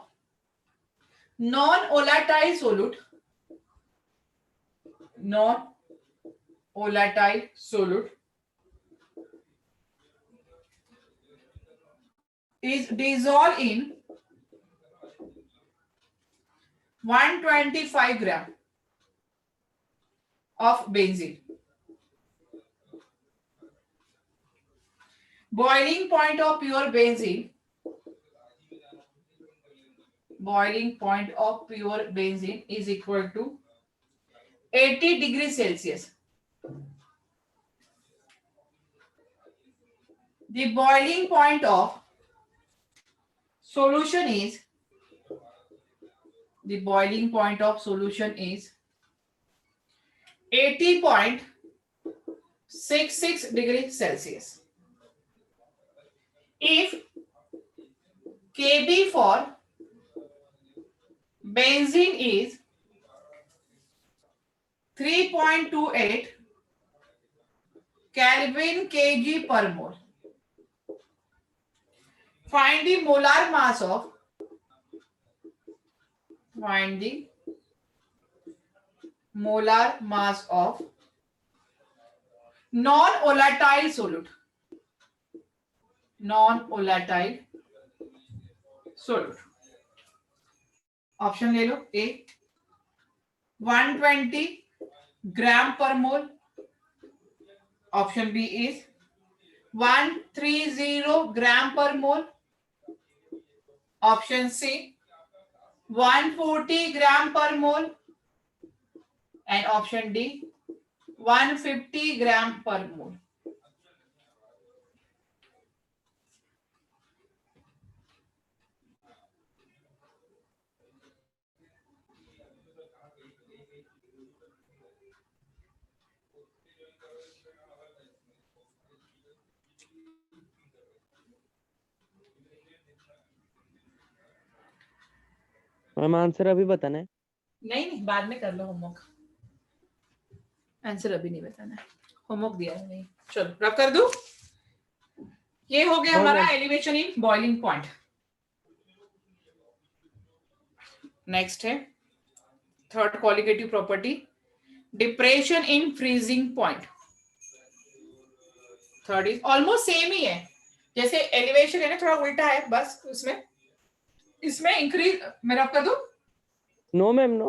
non-volatile solute is dissolved in 125 gram of benzene. Boiling point of pure benzene is equal to 80 degrees Celsius. The boiling point of solution is 80.66 degrees Celsius. If Kb for benzene is 3.28 Kelvin kg per mole, find the molar mass of non-volatile solute. Option ले लो ए 120 ग्राम पर मोल, option B is 130 ग्राम पर मोल, option C 140 ग्राम पर mole and option D 150 ग्राम पर मोल। Ma'am answer अभी बताना है? नहीं, बाद में कर लो होमवर्क, आंसर अभी नहीं बताना है, होमवर्क दिया है नहीं। चलो रब कर दूं। ये हो गया हाँ हमारा ma'am. Elevation in boiling point. Next है third qualitative property, depression in freezing point. Third is almost same ही है, जैसे एलिवेशन है ना, थोड़ा उल्टा है बस, उसमें इसमें इंक्रीज। मैं रब कर दूं। No ma'am no.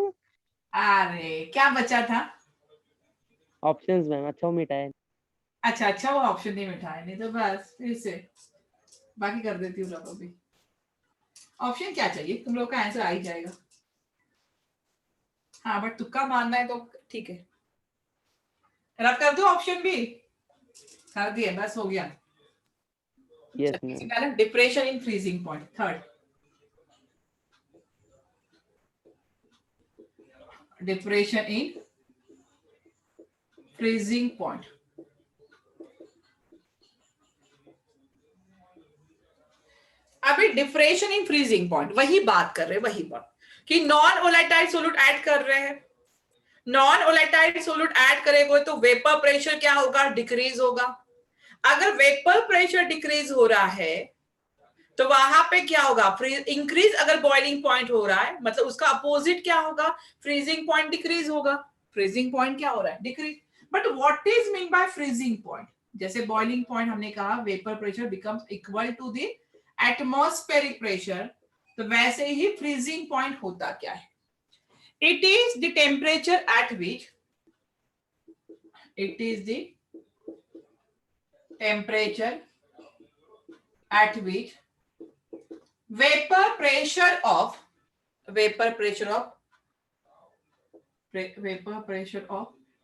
अरे क्या बचा था? ऑप्शंस मैम, अच्छा वो मिटा है। अच्छा वो ऑप्शन नहीं मिठाया, नहीं तो बस फिर से बाकी कर देती हूँ। लोगों भी ऑप्शन क्या चाहिए, तुम लोग का आंसर आ ही जाएगा। हाँ बट तुक्का मारना है तो ठीक है, रब कर दो ऑप्शन भी, कर दिए बस हो गया। Yes ma'am. Depression in freezing point third, depression in freezing point. अभी डिप्रेशन इन फ्रीजिंग पॉइंट वही बात कर रहे हैं, वही बात कि नॉन वोलेटाइल सोल्यूट ऐड कर रहे हैं। नॉन वोलेटाइल सोल्यूट ऐड करेंगे तो वेपर प्रेशर क्या होगा, डिक्रीज होगा। अगर वेपर प्रेशर डिक्रीज हो रहा है तो वहां पे क्या होगा, इंक्रीज। अगर बॉइलिंग पॉइंट हो रहा है मतलब उसका अपोजिट क्या होगा, फ्रीजिंग पॉइंट डिक्रीज होगा। फ्रीजिंग पॉइंट क्या हो रहा है, decrease. But what is mean by freezing point? जैसे बॉइलिंग पॉइंट हमने कहा vapour pressure becomes equal to the atmospheric pressure, तो वैसे ही फ्रीजिंग पॉइंट होता क्या है? It is the temperature at which, it is the temperature at which vapor pressure of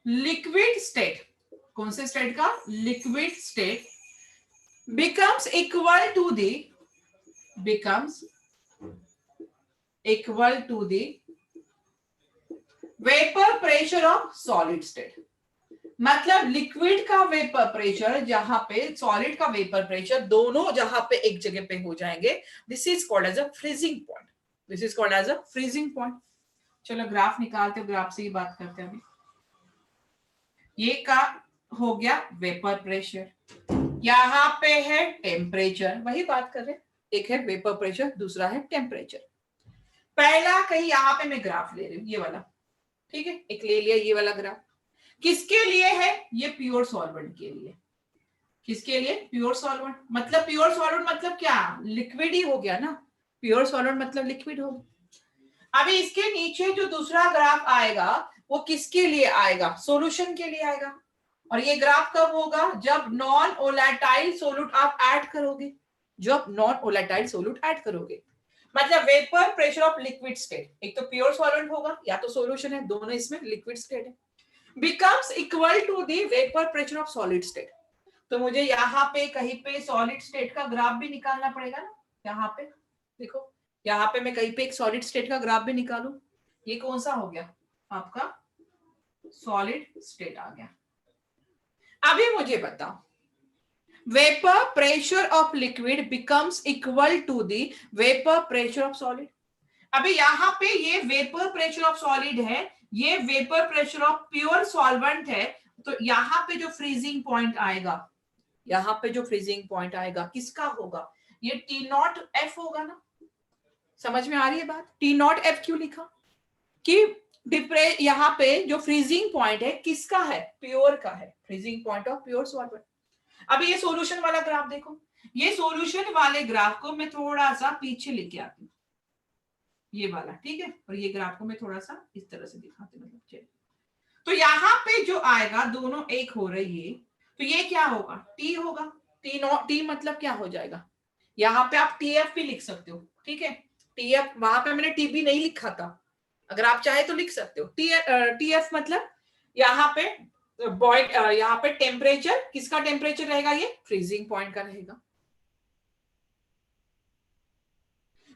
liquid state, कौन से स्टेट का, liquid state, becomes equal to the vapor pressure of solid state। मतलब liquid का vapour pressure जहां पे solid का vapour pressure दोनों जहां पे एक जगह पे हो जाएंगे, this is called as a freezing point. This is called as a freezing point. चलो ग्राफ निकालते हो, ग्राफ से ही बात करते हैं अभी। ये का हो गया वेपर प्रेशर, यहां पे है टेम्परेचर, वही बात कर रहे हैं, एक है वेपर प्रेशर दूसरा है टेम्परेचर। पहला कहीं यहां पे मैं ग्राफ ले रही हूं, ये वाला, ठीक है, एक ले लिया ये वाला ग्राफ। किसके लिए है, ये प्योर सॉल्वेंट के लिए। किसके लिए, प्योर सॉल्वेंट। मतलब प्योर सॉल्वेंट मतलब क्या, लिक्विड ही हो गया ना, प्योर सॉल्वेंट मतलब लिक्विड हो गया। अभी इसके नीचे जो दूसरा ग्राफ आएगा वो किसके लिए आएगा, सॉल्यूशन के लिए आएगा। और ये ग्राफ कब होगा, जब नॉन वोलेटाइल सोल्यूट आप ऐड करोगे, जब नॉन वोलेटाइल सोल्यूट ऐड करोगे। मतलब vapour pressure of liquid state, एक तो प्योर सॉल्वेंट होगा या तो सॉल्यूशन है, दोनों इसमें लिक्विड स्टेट है, becomes equal to the vapor pressure of solid state। तो मुझे यहाँ पे कहीं पे सॉलिड स्टेट का ग्राफ भी निकालना पड़ेगा ना। यहाँ पे देखो, यहाँ पे मैं कहीं पे एक सॉलिड स्टेट का ग्राफ भी निकालूं, ये कौन सा हो गया आपका, सॉलिड स्टेट आ गया। अभी मुझे बताओ, vapour pressure of liquid becomes equal to the vapour pressure of solid. अभी यहाँ पे ये वेपर प्रेशर ऑफ सॉलिड है, ये vapour pressure of pure solvent है, तो यहाँ पे जो फ्रीजिंग पॉइंट आएगा, यहाँ पे जो फ्रीजिंग पॉइंट आएगा किसका होगा, ये टी नॉट एफ होगा ना। समझ में आ रही है बात, टी नॉट एफ क्यों लिखा, कि यहाँ पे जो फ्रीजिंग पॉइंट है किसका है, प्योर का है, freezing point of pure solvent. अभी ये सॉल्यूशन वाला ग्राफ देखो, ये सॉल्यूशन वाले ग्राफ को मैं थोड़ा सा पीछे लेके आती हूँ, ये वाला, ठीक है, और ये ग्राफ को मैं थोड़ा सा इस तरह से दिखाती हूँ, मतलब तो यहाँ पे जो आएगा दोनों एक हो रही है, तो ये क्या होगा, टी होगा। टी मतलब क्या हो जाएगा, यहाँ पे आप टी एफ भी लिख सकते हो, ठीक है, टी एफ, वहां पे मैंने टी बी नहीं लिखा था, अगर आप चाहे तो लिख सकते हो। टी एफ मतलब यहाँ पे बॉइल, यहाँ पे टेम्परेचर, किसका टेम्परेचर रहेगा, ये फ्रीजिंग पॉइंट का रहेगा।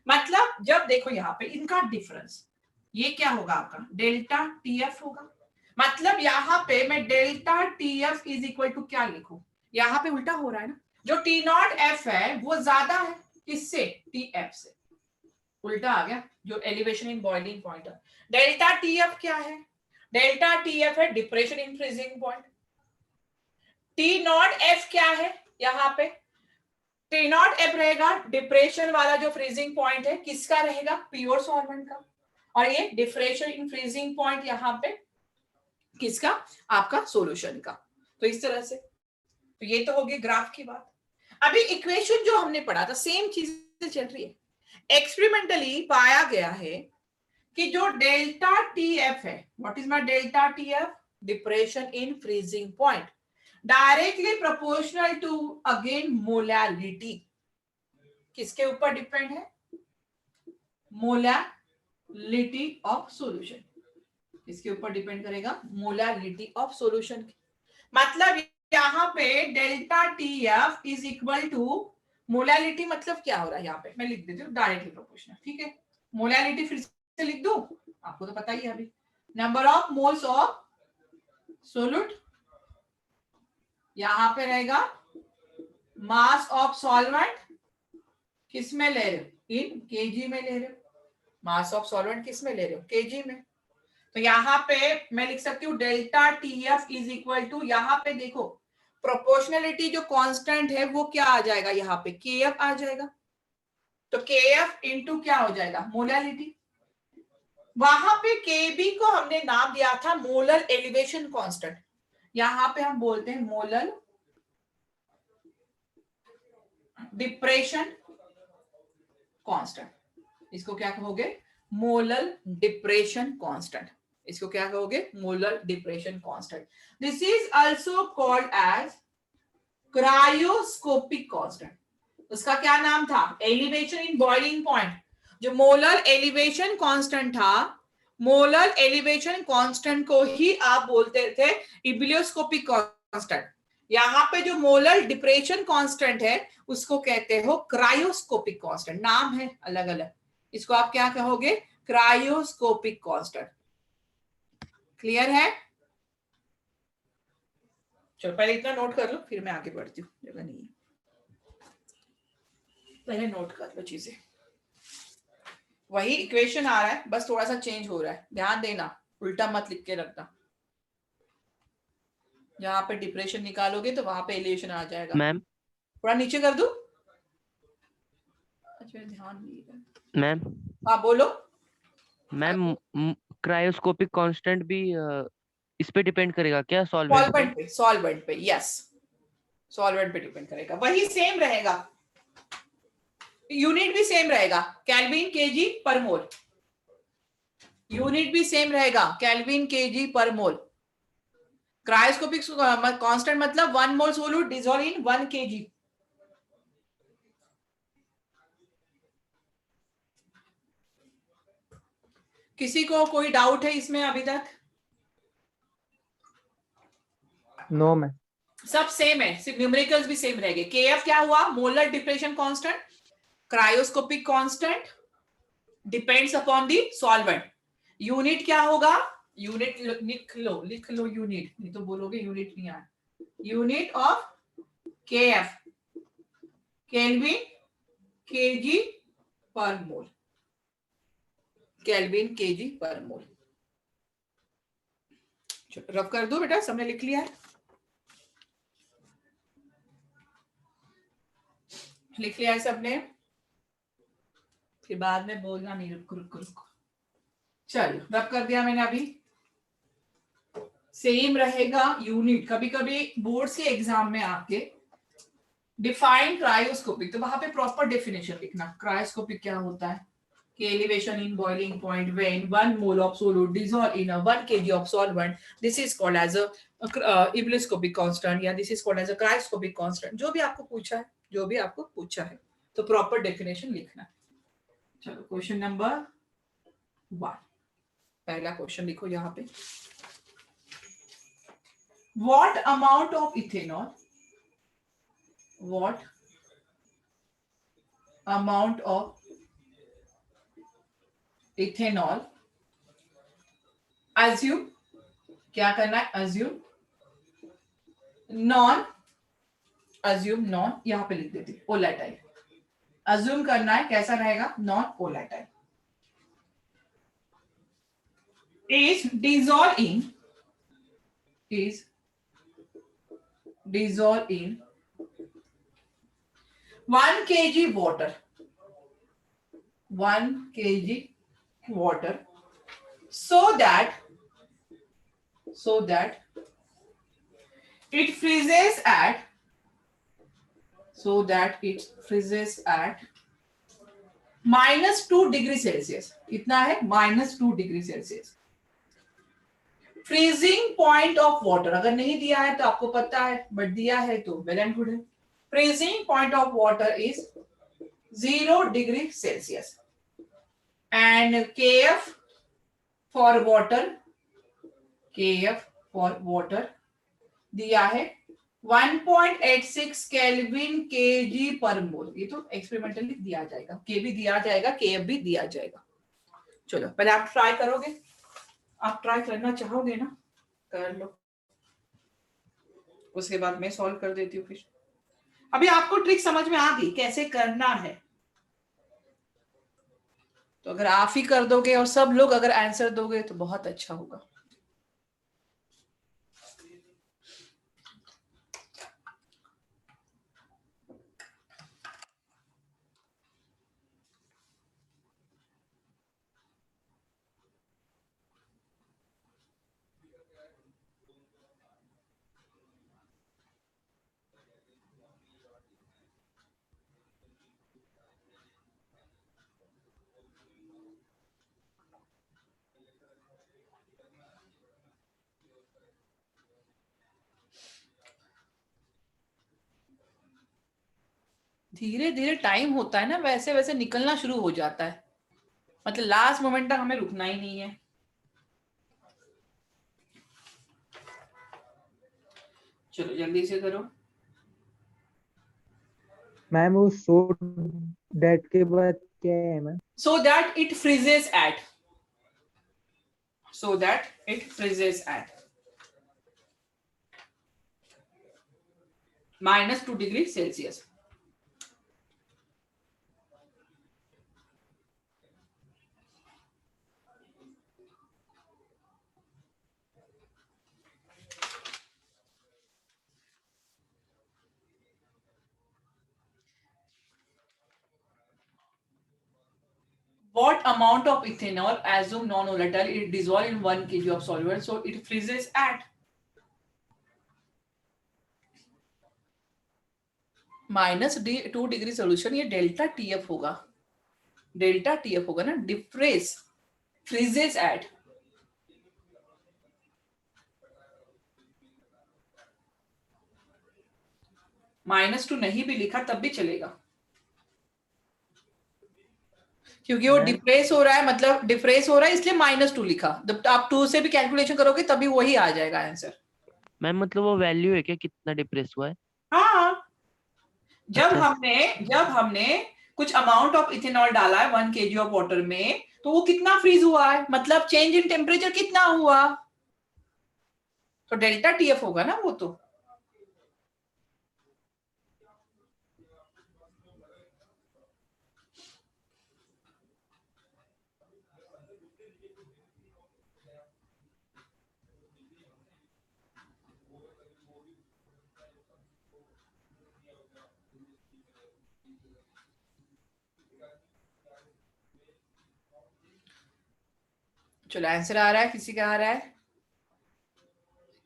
मतलब जब देखो यहाँ पे इनका डिफरेंस, ये क्या होगा आपका डेल्टा टी एफ होगा। मतलब यहाँ पे मैं delta T F is equal to क्या लिखूं, यहाँ पे उल्टा हो रहा है ना, जो टी नॉट एफ है वो ज्यादा है किससे, टी एफ से। उल्टा आ गया, जो एलिवेशन इन बॉइलिंग पॉइंट है। डेल्टा टीएफ क्या है? डेल्टा टीएफ है depression in freezing point. T not F क्या है? यहाँ पे टी नॉट एफ रहेगा डिप्रेशन वाला जो फ्रीजिंग पॉइंट है, किसका रहेगा? प्योर सॉल्वेंट का। और ये डिप्रेशन इन फ्रीजिंग पॉइंट यहाँ पे किसका? आपका सॉल्यूशन का। तो इस तरह से, तो ये तो हो गई ग्राफ की बात। अभी इक्वेशन जो हमने पढ़ा था सेम चीज चल रही है। एक्सपेरिमेंटली पाया गया है कि जो डेल्टा टी एफ है, what is my delta T F? Depression in freezing point, directly proportional to again molality. किसके ऊपर डिपेंड है? Molality of solution. इसके ऊपर डिपेंड करेगा मोलैलिटी ऑफ सॉल्यूशन। मतलब यहाँ पे delta T F is equal to molality. मतलब क्या हो रहा है यहाँ पे? मैं लिख देती हूँ डायरेक्टली प्रोपोर्शनल। ठीक है, मोलैलिटी फिर से लिख दूं, आपको तो पता ही है अभी, number of moles of solute, यहाँ पे रहेगा मास ऑफ सॉल्वेंट, किस में ले रहे हो? इन केजी में ले रहे हो। मास ऑफ सॉल्वेंट किस में ले रहे हो? केजी में। तो यहाँ पे मैं लिख सकती हूँ delta T F is equal to, यहाँ पे देखो प्रोपोर्शनलिटी जो कांस्टेंट है वो क्या आ जाएगा? यहाँ पे के एफ आ जाएगा। तो के एफ इंटू क्या हो जाएगा? मोलैलिटी। वहां पे के बी को हमने नाम दिया था मोलर एलिवेशन कांस्टेंट, यहाँ पे हम बोलते हैं मोलर डिप्रेशन कांस्टेंट। इसको क्या कहोगे? Molar depression constant. इसको क्या कहोगे? Molar depression constant. This is also called as cryoscopic constant. उसका क्या नाम था? Elevation in boiling point. जो मोलर एलिवेशन कांस्टेंट था, मोलर एलिवेशन कांस्टेंट को ही आप बोलते थे इबिलियोस्कोपिक कांस्टेंट। यहाँ पे जो मोलर डिप्रेशन कांस्टेंट है उसको कहते हो क्रायोस्कोपिक कांस्टेंट। नाम है अलग अलग, इसको आप क्या कहोगे? Cryoscopic constant. क्लियर है? चलो पहले इतना नोट कर लो, फिर मैं आगे बढ़ती हूँ, जगह नहीं है, पहले नोट कर लो चीजें। वही इक्वेशन आ रहा है, बस थोड़ा सा चेंज हो रहा है, ध्यान देना, उल्टा मत लिख के रखना। जहां पे डिप्रेशन निकालोगे तो वहां पे एलिवेशन आ जाएगा। मैम थोड़ा नीचे कर दूं? अच्छा ध्यान नहीं। मैम हाँ बोलो। मैम क्रायोस्कोपिक कांस्टेंट भी इस पे डिपेंड करेगा क्या? सॉल्वेंट पे? सॉल्वेंट पे, यस, सॉल्वेंट पे डिपेंड करेगा। वही सेम रहेगा, यूनिट भी सेम रहेगा, केल्विन केजी पर मोल। यूनिट भी सेम रहेगा, केल्विन केजी पर मोल। क्रायोस्कोपिक कांस्टेंट मतलब 1 मोल सोल्यूट डिसॉल्व इन 1 kg। किसी को कोई डाउट है इसमें अभी तक? No ma'am. सब सेम है, सिर्फ न्यूमेरिकल्स भी सेम रहेंगे। केएफ क्या हुआ? Molar depression constant. Cryoscopic constant depends upon the solvent. Unit क्या होगा? यूनिट लिख लो यूनिट, नहीं तो बोलोगे यूनिट नहीं आया। Unit of KF kelvin kg per mole, kelvin kg per mole. Rough कर दो बेटा, सबने लिख लिया है? लिख लिया है सबने? फिर बाद में बोलना नहीं, रुक रुक रुक। चलो रब कर दिया मैंने अभी। सेम रहेगा यूनिट। कभी कभी बोर्ड के एग्जाम में आपके डिफाइन क्रायोस्कोपिक, तो वहां पे प्रॉपर डेफिनेशन लिखना। क्रायोस्कोपिक क्या होता है? कि elevation in boiling point when 1 mole of solute dissolve in 1 kg of solvent, this is called as a ebullioscopic constant, या this is called as a cryoscopic constant. जो भी आपको पूछा है, जो भी आपको पूछा है, तो प्रॉपर डेफिनेशन लिखना। चलो क्वेश्चन नंबर 1, पहला क्वेश्चन लिखो यहाँ पे। What amount of ethanol? What amount of ethanol? Assume, क्या करना है? Assume non, assume non, यहाँ पे लिख देती volatile, अज्यूम करना है कैसा रहेगा, non volatile, is dissolved in 1 kg water, 1 kg water, so that it freezes at -2 degree Celsius. कितना है, -2 degree Celsius. Freezing point of water अगर नहीं दिया है तो आपको पता है, बट दिया है तो वेल एंड गुड है. Freezing point of water is 0 degree Celsius and KF for water दिया है 1.86 केल्विन केजी पर मोल. ये तो एक्सपेरिमेंटली दिया जाएगा, के भी दिया जाएगा, KF भी दिया जाएगा. चलो पहले आप ट्राई करोगे, आप ट्राई करना चाहोगे ना, कर लो, उसके बाद मैं सॉल्व कर देती हूँ. फिर अभी आपको ट्रिक समझ में आ गई कैसे करना है. तो अगर आप ही कर दोगे और सब लोग अगर आंसर दोगे तो बहुत अच्छा होगा. धीरे धीरे टाइम होता है ना, वैसे वैसे निकलना शुरू हो जाता है, मतलब लास्ट मोमेंट तक हमें रुकना ही नहीं है. चलो जल्दी से करो. मैम वो सो डेट के बाद क्या है ma'am? so that it freezes at -2 degree Celsius. What amount of ethanol, assume non-volatile, it dissolved in 1 kg of solvent, so it freezes at -2 degree solution. ये डेल्टा TF होगा, ना, डिफ्रेस फ्रीजेस एट -2 नहीं भी लिखा तब भी चलेगा, क्योंकि वो डिफ्रेस हो रहा है, मतलब डिफ्रेस हो रहा है इसलिए -2 लिखा. जब आप 2 से भी कैलकुलेशन करोगे तभी वही आ जाएगा आंसर. मैम मतलब वो वैल्यू है क्या, कितना डिप्रेस हुआ है? हाँ, जब अच्छा. हमने कुछ अमाउंट ऑफ इथेनॉल डाला है 1 kg ऑफ वाटर में, तो वो कितना फ्रीज हुआ है, मतलब चेंज इन टेम्परेचर कितना हुआ, तो डेल्टा TF होगा ना वो तो. चलो आंसर आ रहा है, किसी का आ रहा है,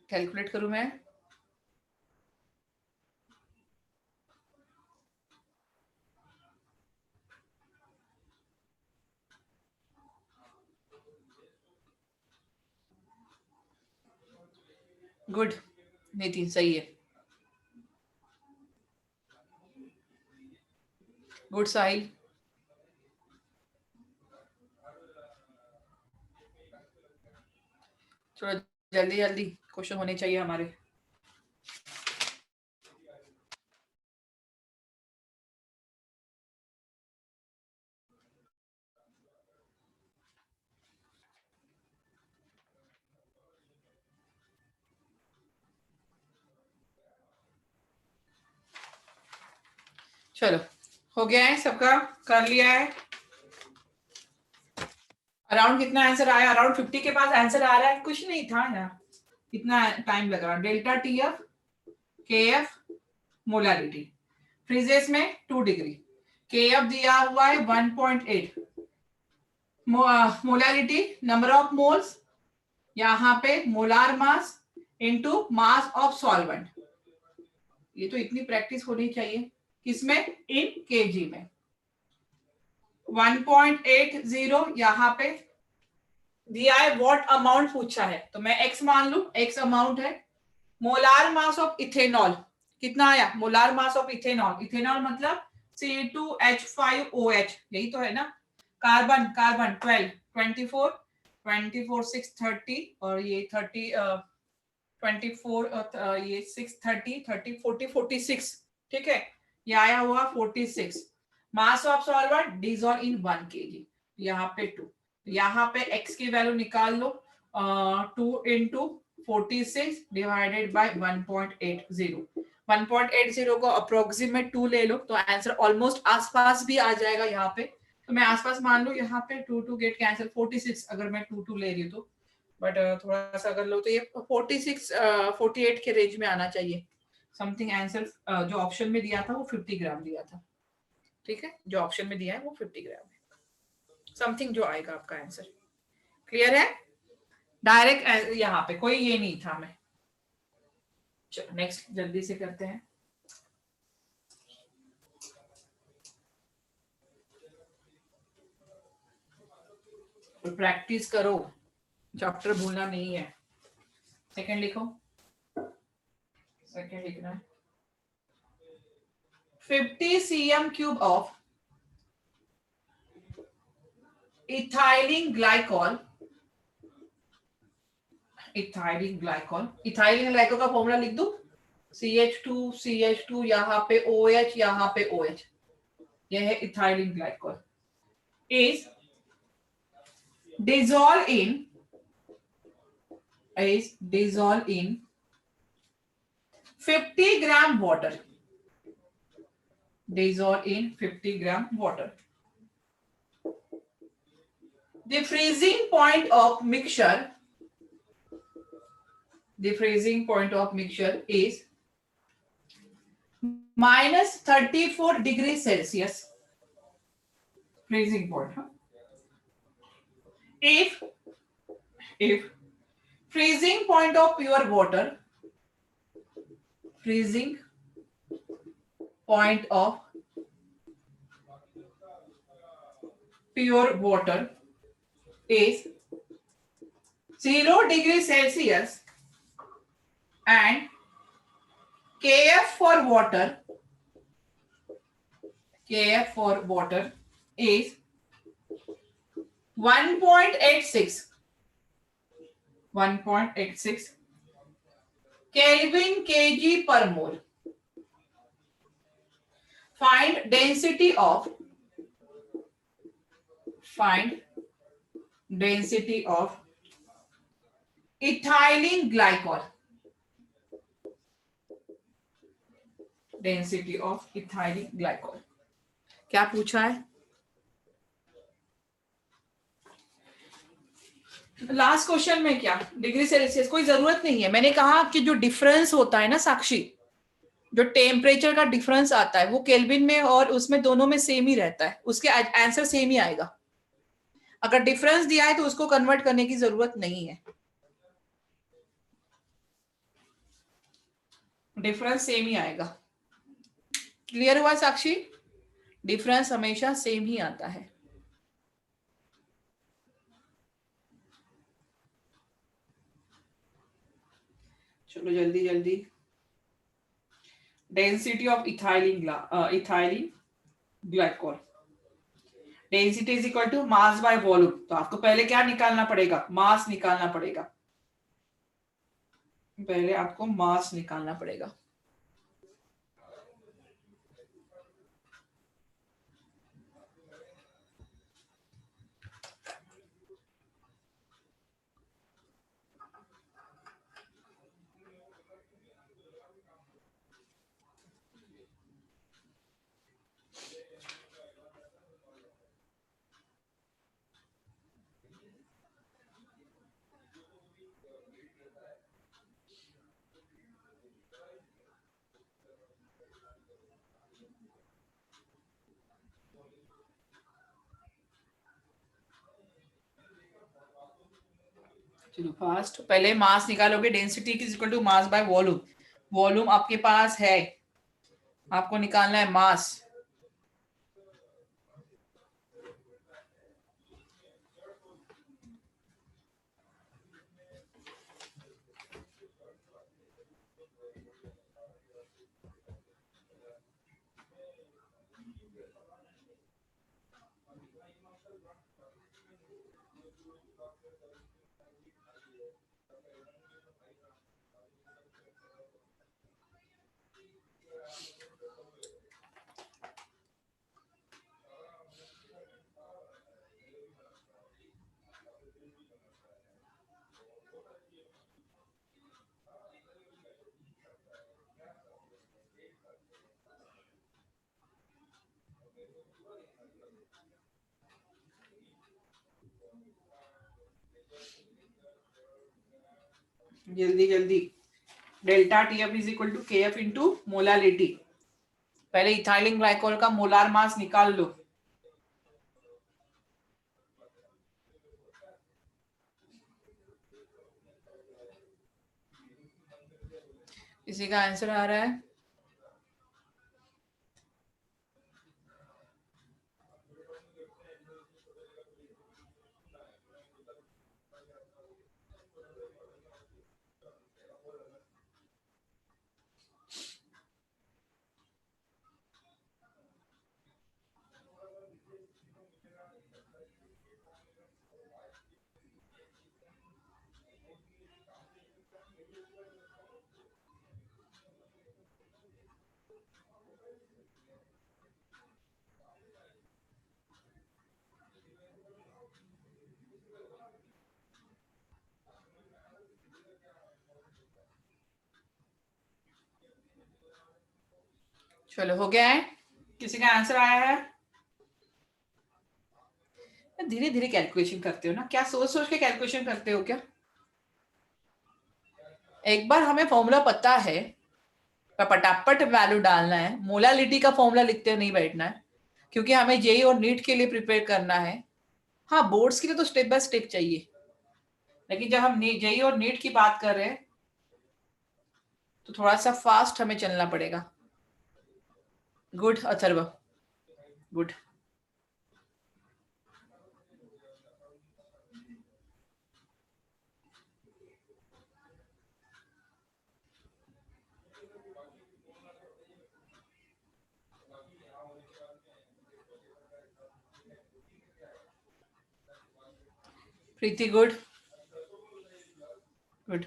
कैलकुलेट करूं मैं. गुड नितिन, सही है. गुड साहिल. चलो जल्दी जल्दी क्वेश्चन होने चाहिए हमारे. चलो हो गया है सबका, कर लिया है? अराउंड कितना आंसर आया? अराउंड 50 के पास आंसर आ रहा है। कुछ नहीं था यार, कितना टाइम लग रहा। डेल्टा टी एफ के एफ मोलारिटी, फ्रीजेस में 2 डिग्री, के एफ दिया हुआ है 1.8, मोलारिटी नंबर ऑफ मोल्स, यहाँ पे molar mass into mass of solvent. ये तो इतनी प्रैक्टिस होनी चाहिए। किसमें? इन केजी में। 1.80 यहाँ पे दिया है, व्हाट अमाउंट पूछा है, तो मैं x मान लू, x अमाउंट है। मोलार मास ऑफ इथेनॉल कितना आया? Molar mass of ethanol, ethanol मतलब C2H5OH, यही तो है ना। कार्बन, कार्बन 12, 24, 24 6 30, और ये 30 24 ये 6 30 30 40 46, ठीक है। ये आया हुआ 46। Mass of solvent dissolve in 1 kg, यहाँ पे 2, यहाँ पे x की वैल्यू निकाल लो, 2 इंटू 46 डिवाइडेड बाय 1.80, 1.80 को अप्रोक्सीमेट 2 ले लो तो आंसर ऑलमोस्ट आसपास भी आ जाएगा। यहाँ पे तो मैं आसपास मान लू, यहाँ पे 2 गेट कैंसिल, 46 अगर मैं 2 ले रही हूँ तो, बट थोड़ा सा अगर लो तो ये 46 48 के रेंज में आना चाहिए समथिंग। आंसर जो ऑप्शन में दिया था वो 50 ग्राम दिया था, ठीक है। जो ऑप्शन में दिया है वो 50 ग्राम है समथिंग जो आएगा आपका आंसर। क्लियर है? डायरेक्ट यहाँ पे कोई ये नहीं था। मैं चलो नेक्स्ट जल्दी से करते हैं। तो प्रैक्टिस करो, चैप्टर भूलना नहीं है। सेकंड लिखो, सेकंड लिखना है 50 cm³ of ethylene glycol, ethylene glycol, ethylene glycol का फॉर्मूला लिख दूं, CH2 यहाँ पे OH, यहाँ पे OH, यह है ethylene glycol. Is dissolve in 50 gram water, dissolve in 50 gram water. The freezing point of mixture, the freezing point of mixture is minus 34 degrees Celsius. Freezing point. Huh? If freezing point of pure water, freezing point of pure water is 0 degrees Celsius and Kf for water, Kf for water is 1.86 Kelvin kg per mole. Find density of ethylene glycol. Density of ethylene glycol. क्या पूछा है? Last question में क्या degree Celsius, कोई जरूरत नहीं है। मैंने कहा कि जो डिफरेंस होता है ना साक्षी, जो टेम्परेचर का डिफरेंस आता है वो केल्विन में और उसमें दोनों में सेम ही रहता है, उसके आंसर सेम ही आएगा। अगर डिफरेंस दिया है तो उसको कन्वर्ट करने की जरूरत नहीं है, डिफरेंस सेम ही आएगा। क्लियर हुआ साक्षी? डिफरेंस हमेशा सेम ही आता है। चलो जल्दी जल्दी। Density of ethylene glycol, density is equal to mass by volume. तो आपको पहले क्या निकालना पड़ेगा? मास निकालना पड़ेगा। पहले आपको मास निकालना पड़ेगा। चलो फास्ट, पहले मास निकालोगे, density is equal to mass by volume. Volume आपके पास है, आपको निकालना है मास। जल्दी जल्दी, delta TF is equal to KF into molality. पहले इथाइलिन ग्लाइकोल का मोलार मास निकाल लो। किसी का आंसर आ रहा है? चलो हो गया है, किसी का आंसर आया है? धीरे धीरे कैलकुलेशन करते हो ना, क्या सोच सोच के कैलकुलेशन करते हो क्या? एक बार हमें फॉर्मूला पता है, पटापट वैल्यू डालना है। मोलालिटी का फॉर्मूला लिखते नहीं बैठना है, क्योंकि हमें जेई और नीट के लिए प्रिपेयर करना है। हाँ, बोर्ड्स के लिए तो स्टेप बाय स्टेप चाहिए, लेकिन जब हम जेई और नीट की बात कर रहे हैं तो थोड़ा सा फास्ट हमें चलना पड़ेगा। Good Atharva, good. Preeti good, good.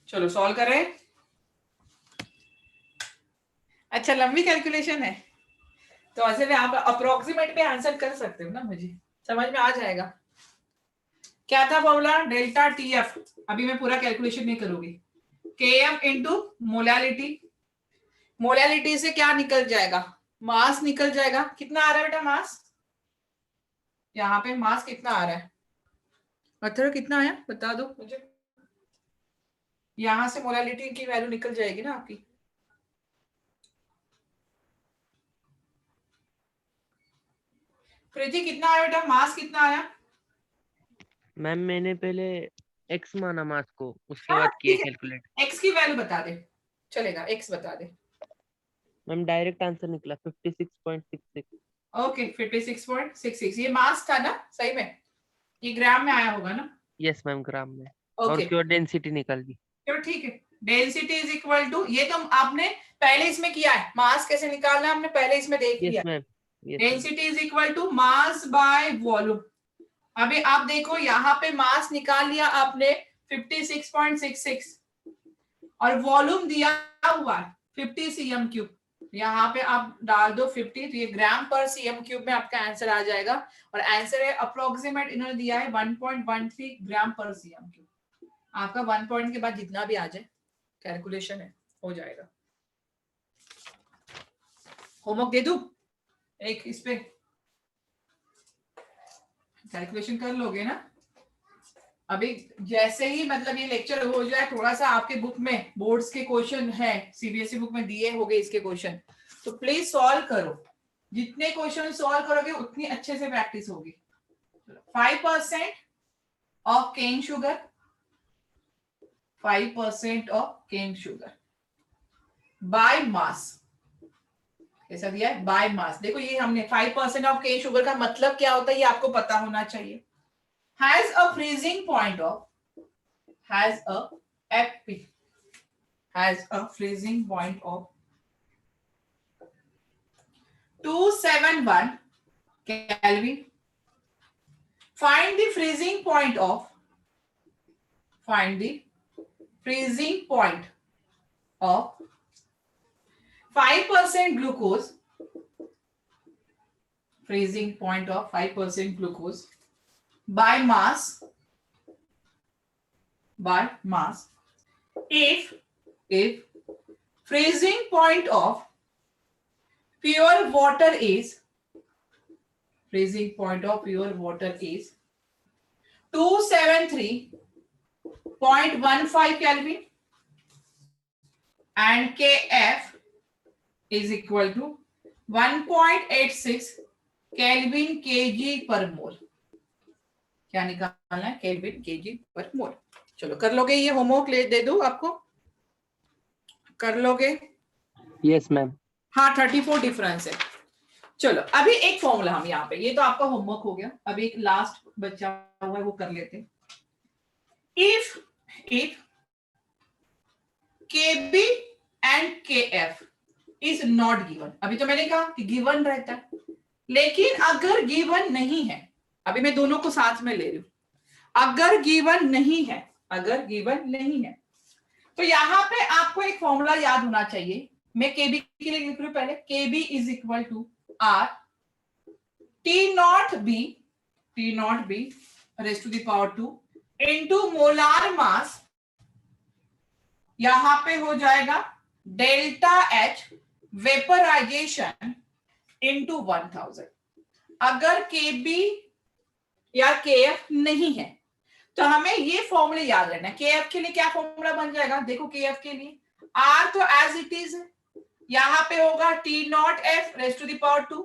चलो सॉल्व करें। अच्छा, लंबी कैलकुलेशन है तो ऐसे में आप अप्रोक्सीमेट पे आंसर कर सकते हो ना, मुझे समझ में आ जाएगा। क्या था फॉर्मूला? Delta TF. अभी मैं पूरा कैलकुलेशन नहीं करूंगी। KM into molality. मोलालिटी से क्या निकल जाएगा? मास निकल जाएगा। कितना आ रहा है बेटा मास? यहाँ पे मास कितना आ रहा है? अथर्व कितना आया बता दो मुझे। यहां से मोलालिटी की वैल्यू निकल जाएगी ना आपकी। प्रीति कितना आया बेटा? मास कितना आया? मैम मैंने पहले एक्स माना मास को, उसके हाँ बाद किए ठीक है, कैलकुलेट। एक्स की वैल्यू बता दे, चलेगा, एक्स बता दे। मैम डायरेक्ट आंसर निकला 56.66। ओके 56.66, ये मास था ना सही में? ये ग्राम में आया होगा ना? यस मैम, ग्राम में। और ओके उसके बाद डेंसिटी निकल गई। चलो ठीक है। डेंसिटी इज इक्वल टू, ये तो आपने पहले इसमें किया है, मास कैसे निकालना है हमने पहले इसमें देख यस लिया। Ma'am, yes ma'am. Density is equal to mass by volume. अभी आप देखो यहाँ पे मास निकाल लिया आपने 56.66 और वॉल्यूम दिया हुआ है 50 सीएम क्यूब। यहाँ पे आप डाल दो 50, तो ये ग्राम पर सीएम क्यूब में आपका आंसर आ जाएगा। और आंसर है अप्रोक्सीमेट, इन्होंने दिया है 1.13 ग्राम पर सीएम क्यूब। आपका 1 पॉइंट के बाद जितना भी आ जाए कैलकुलेशन है, हो जाएगा। होमवर्क दे दूं एक, इस पे कैलकुलेशन कर लोगे ना? अभी जैसे ही मतलब ये लेक्चर हो जाए, थोड़ा सा आपके बुक में बोर्ड्स के क्वेश्चन है, सीबीएसई बुक में दिए होंगे इसके क्वेश्चन, तो प्लीज सॉल्व करो। जितने क्वेश्चन सॉल्व करोगे उतनी अच्छे से प्रैक्टिस होगी। 5% of cane sugar, 5% of cane sugar by mass, कैसा दिया है? By mass. देखो ये हमने 5% ऑफ केन शुगर का मतलब क्या होता है ये आपको पता होना चाहिए। Has a freezing point of, has a FP, has a freezing point of 271 Kelvin. Find the freezing point of, find the freezing point of 5% glucose, freezing point of 5% glucose by mass, by mass, if freezing point of pure water is, freezing point of pure water is 273.15 Kelvin and Kf is equal to 1.86 Kelvin kg per mole. क्या निकालना है? Kelvin kg per mole. चलो कर लोगे, ये homework दे दो आपको, कर लोगे? Yes ma'am. हाँ 34 डिफरेंस है। चलो अभी एक फॉर्मूला हम यहाँ पे, ये तो आपका होमवर्क हो गया, अभी एक लास्ट बचा हुआ है वो कर लेते हैं। If KB and KF is not given, अभी तो मैंने कहा कि गिवन रहता है, लेकिन अगर गिवन नहीं है, अभी मैं दोनों को साथ में ले रही हूं, अगर गिवन नहीं है, अगर गिवन नहीं है तो यहाँ पे आपको एक फॉर्मूला याद होना चाहिए। मैं KB के लिए लिख रही हूं पहले, KB is equal to R T nought B raise to the power 2 into molar mass, यहां पे हो जाएगा डेल्टा H वेपराइजेशन इनटू 1000। अगर KB या KF नहीं है तो हमें ये फॉर्मूला याद रखना है। KF के लिए क्या फॉर्मूला बन जाएगा? देखो KF के लिए R तो एज इट इज है, यहां पे होगा T nought F raise to the power 2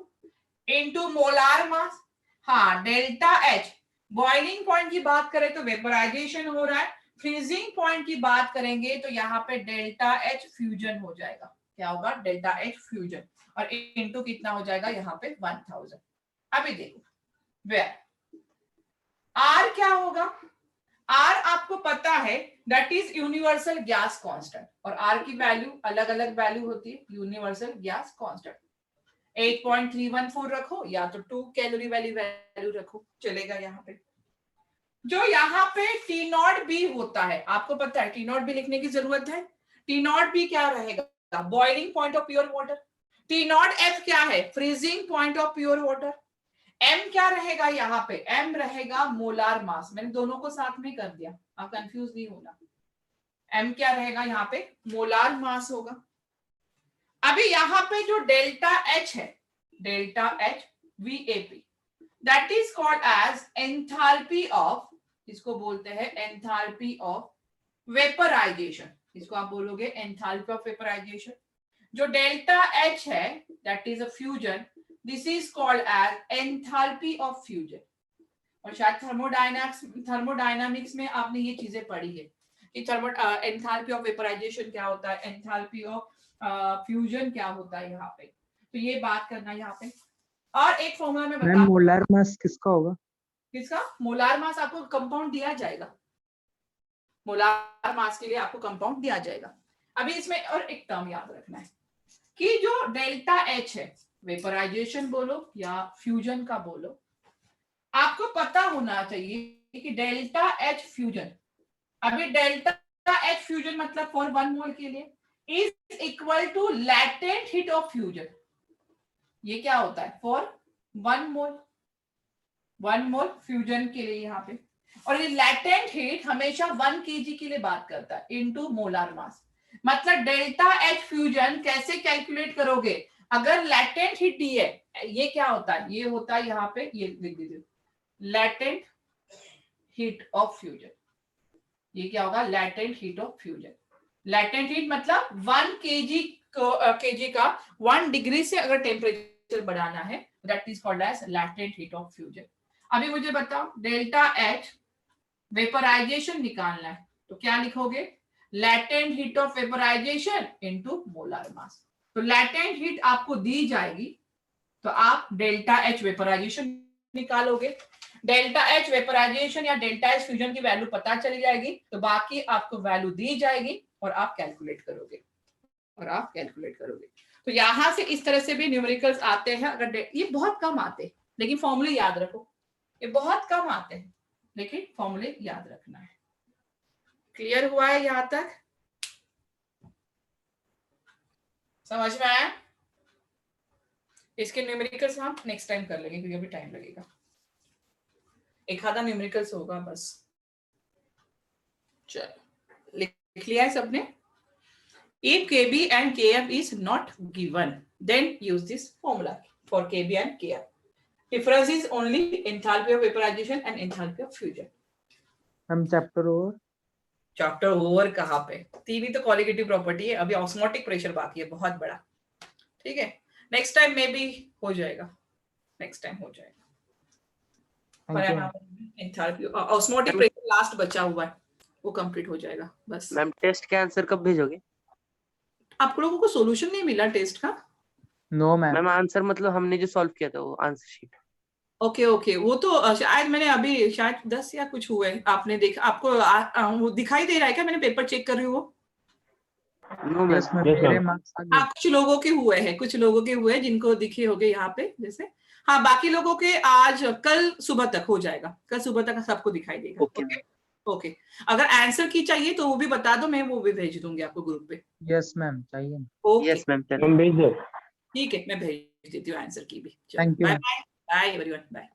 into molar mass. हाँ डेल्टा H, बॉइलिंग पॉइंट की बात करें तो वेपराइजेशन हो रहा है, फ्रीजिंग पॉइंट की बात करेंगे तो यहाँ पे डेल्टा H फ्यूजन हो जाएगा। क्या होगा? डेल्टा H फ्यूजन, और इनटू कितना हो जाएगा यहाँ पे 1000। अभी देखो वेयर R क्या होगा? R आपको पता है that is universal gas constant, और R की वैल्यू अलग अलग वैल्यू होती है। यूनिवर्सल गैस कांस्टेंट 8.314 रखो या तो 2 कैलोरी वाली वैल्यू रखो, चलेगा। यहाँ पे जो यहाँ पे T नॉट बी होता है, आपको पता है T नॉट बी लिखने की जरूरत है। T नॉट बी क्या रहेगा? Boiling point of pure water. T nought F क्या है? Freezing point of pure water. M क्या रहेगा? यहाँ पे M रहेगा मोलार मास। मैंने दोनों को साथ में कर दिया, आप कंफ्यूज नहीं होना। M क्या रहेगा? यहाँ पे मोलार मास होगा। अभी यहाँ पे जो डेल्टा H है, delta H VAP, that is called as enthalpy of, इसको बोलते हैं एंथैल्पी ऑफ वेपराइजेशन। इसको आप बोलोगे एंथैल्पी ऑफ वेपराइजेशन। जो डेल्टा H है that is a fusion, this is called as enthalpy of fusion. और शायद थर्मोडायनामिक्स में आपने ये चीजें पढ़ी है कि एंथैल्पी ऑफ वेपराइजेशन क्या होता है, एंथैल्पी ऑफ फ्यूजन क्या होता है यहाँ पे, तो ये बात करना है यहाँ पे। और एक फॉर्मूला में बता, मोलार मास किसका होगा? किसका? मोलार मास आपको कंपाउंड दिया जाएगा, मोलार मास के लिए आपको कंपाउंड दिया जाएगा। अभी इसमें और एक टर्म याद रखना है कि जो डेल्टा H है, वेपराइजेशन बोलो या फ्यूजन का बोलो, आपको पता होना चाहिए कि डेल्टा H फ्यूजन, अभी डेल्टा H फ्यूजन मतलब फॉर 1 मोल के लिए is equal to latent heat of fusion. ये क्या होता है? फॉर 1 मोल फ्यूजन के लिए यहाँ पे, और ये लैटेंट हीट हमेशा 1 kg के लिए बात करता है इनटू मोलार मास। मतलब डेल्टा H फ्यूजन कैसे कैलकुलेट करोगे? अगर लैटेंट हीट दी है, ये क्या होता है? ये होता है यहाँ पे, ये लिख दीजिए, लैटेंट हीट ऑफ फ्यूजन। ये क्या होगा? Latent heat of fusion. Latent heat मतलब 1 kg का 1 डिग्री से अगर टेम्परेचर बढ़ाना है, that is called as latent heat of fusion. अभी मुझे बताओ डेल्टा एच वेपराइजेशन निकालना है, तो क्या लिखोगे? Latent heat of vaporisation into molar mass. तो लैटेंट हीट आपको दी जाएगी, तो आप डेल्टा एच वेपराइजेशन निकालोगे। डेल्टा एच वेपराइजेशन या डेल्टा एच फ्यूजन की वैल्यू पता चली जाएगी, तो बाकी आपको वैल्यू दी जाएगी और आप कैलकुलेट करोगे तो यहां से इस तरह से भी न्यूमेरिकल्स आते हैं। अगर ये बहुत कम आते हैं, लेकिन फॉर्मूले याद रखो। ये बहुत कम आते हैं, लेकिन फॉर्मूले याद रखना है। क्लियर हुआ है यहां तक? समझ में आया? इसके न्यूमेरिकल्स हम नेक्स्ट टाइम कर लेंगे, क्योंकि अभी टाइम लगेगा। एक आधा न्यूमेरिकल्स होगा बस। चलो, लिख लिया है सबने? If Kb and Kf is not given, then use this formula for Kb and Kf. Difference is only enthalpy of vaporization and enthalpy of fusion. हम चैप्टर ओवर चैप्टर ओवर कहाँ पे? 3 ही तो क्वालिटेटिव प्रॉपर्टी है, अभी osmotic pressure बाकी है बहुत बड़ा। ठीक है, नेक्स्ट टाइम में भी हो जाएगा, नेक्स्ट टाइम हो जाएगा। एंथैल्पी ऑस्मोटिक प्रेशर लास्ट बचा हुआ है, वो कंप्लीट हो जाएगा बस। मैम टेस्ट के आंसर कब भेजोगे? आप लोगों को सॉल्यूशन नहीं मिला टेस्ट का? No ma'am. मैम आंसर मतलब हमने जो सॉल्व किया था वो आंसर शीट। ओके, वो तो शायद मैंने अभी शायद 10 या कुछ हुए आपने देखा, आपको वो दिखाई दे रहा है क्या? मैंने पेपर चेक कर रही हूँ। नो मैम, मेरे मार्क्स आ गए। कुछ लोगों के हुए हैं, कुछ लोगों के हुए जिनको दिखे होंगे यहाँ पे जैसे। हाँ, बाकी लोगों के आज कल सुबह तक हो जाएगा, कल सुबह तक सबको दिखाई देगा। ओके, अगर आंसर की चाहिए तो वो भी बता दो, मैं वो भी भेज दूंगी आपको ग्रुप पे। यस मैम चाहिए। यस मैम, ठीक है, मैं भेज देती हूँ आंसर की भी। Thank you. Bye bye everyone, bye.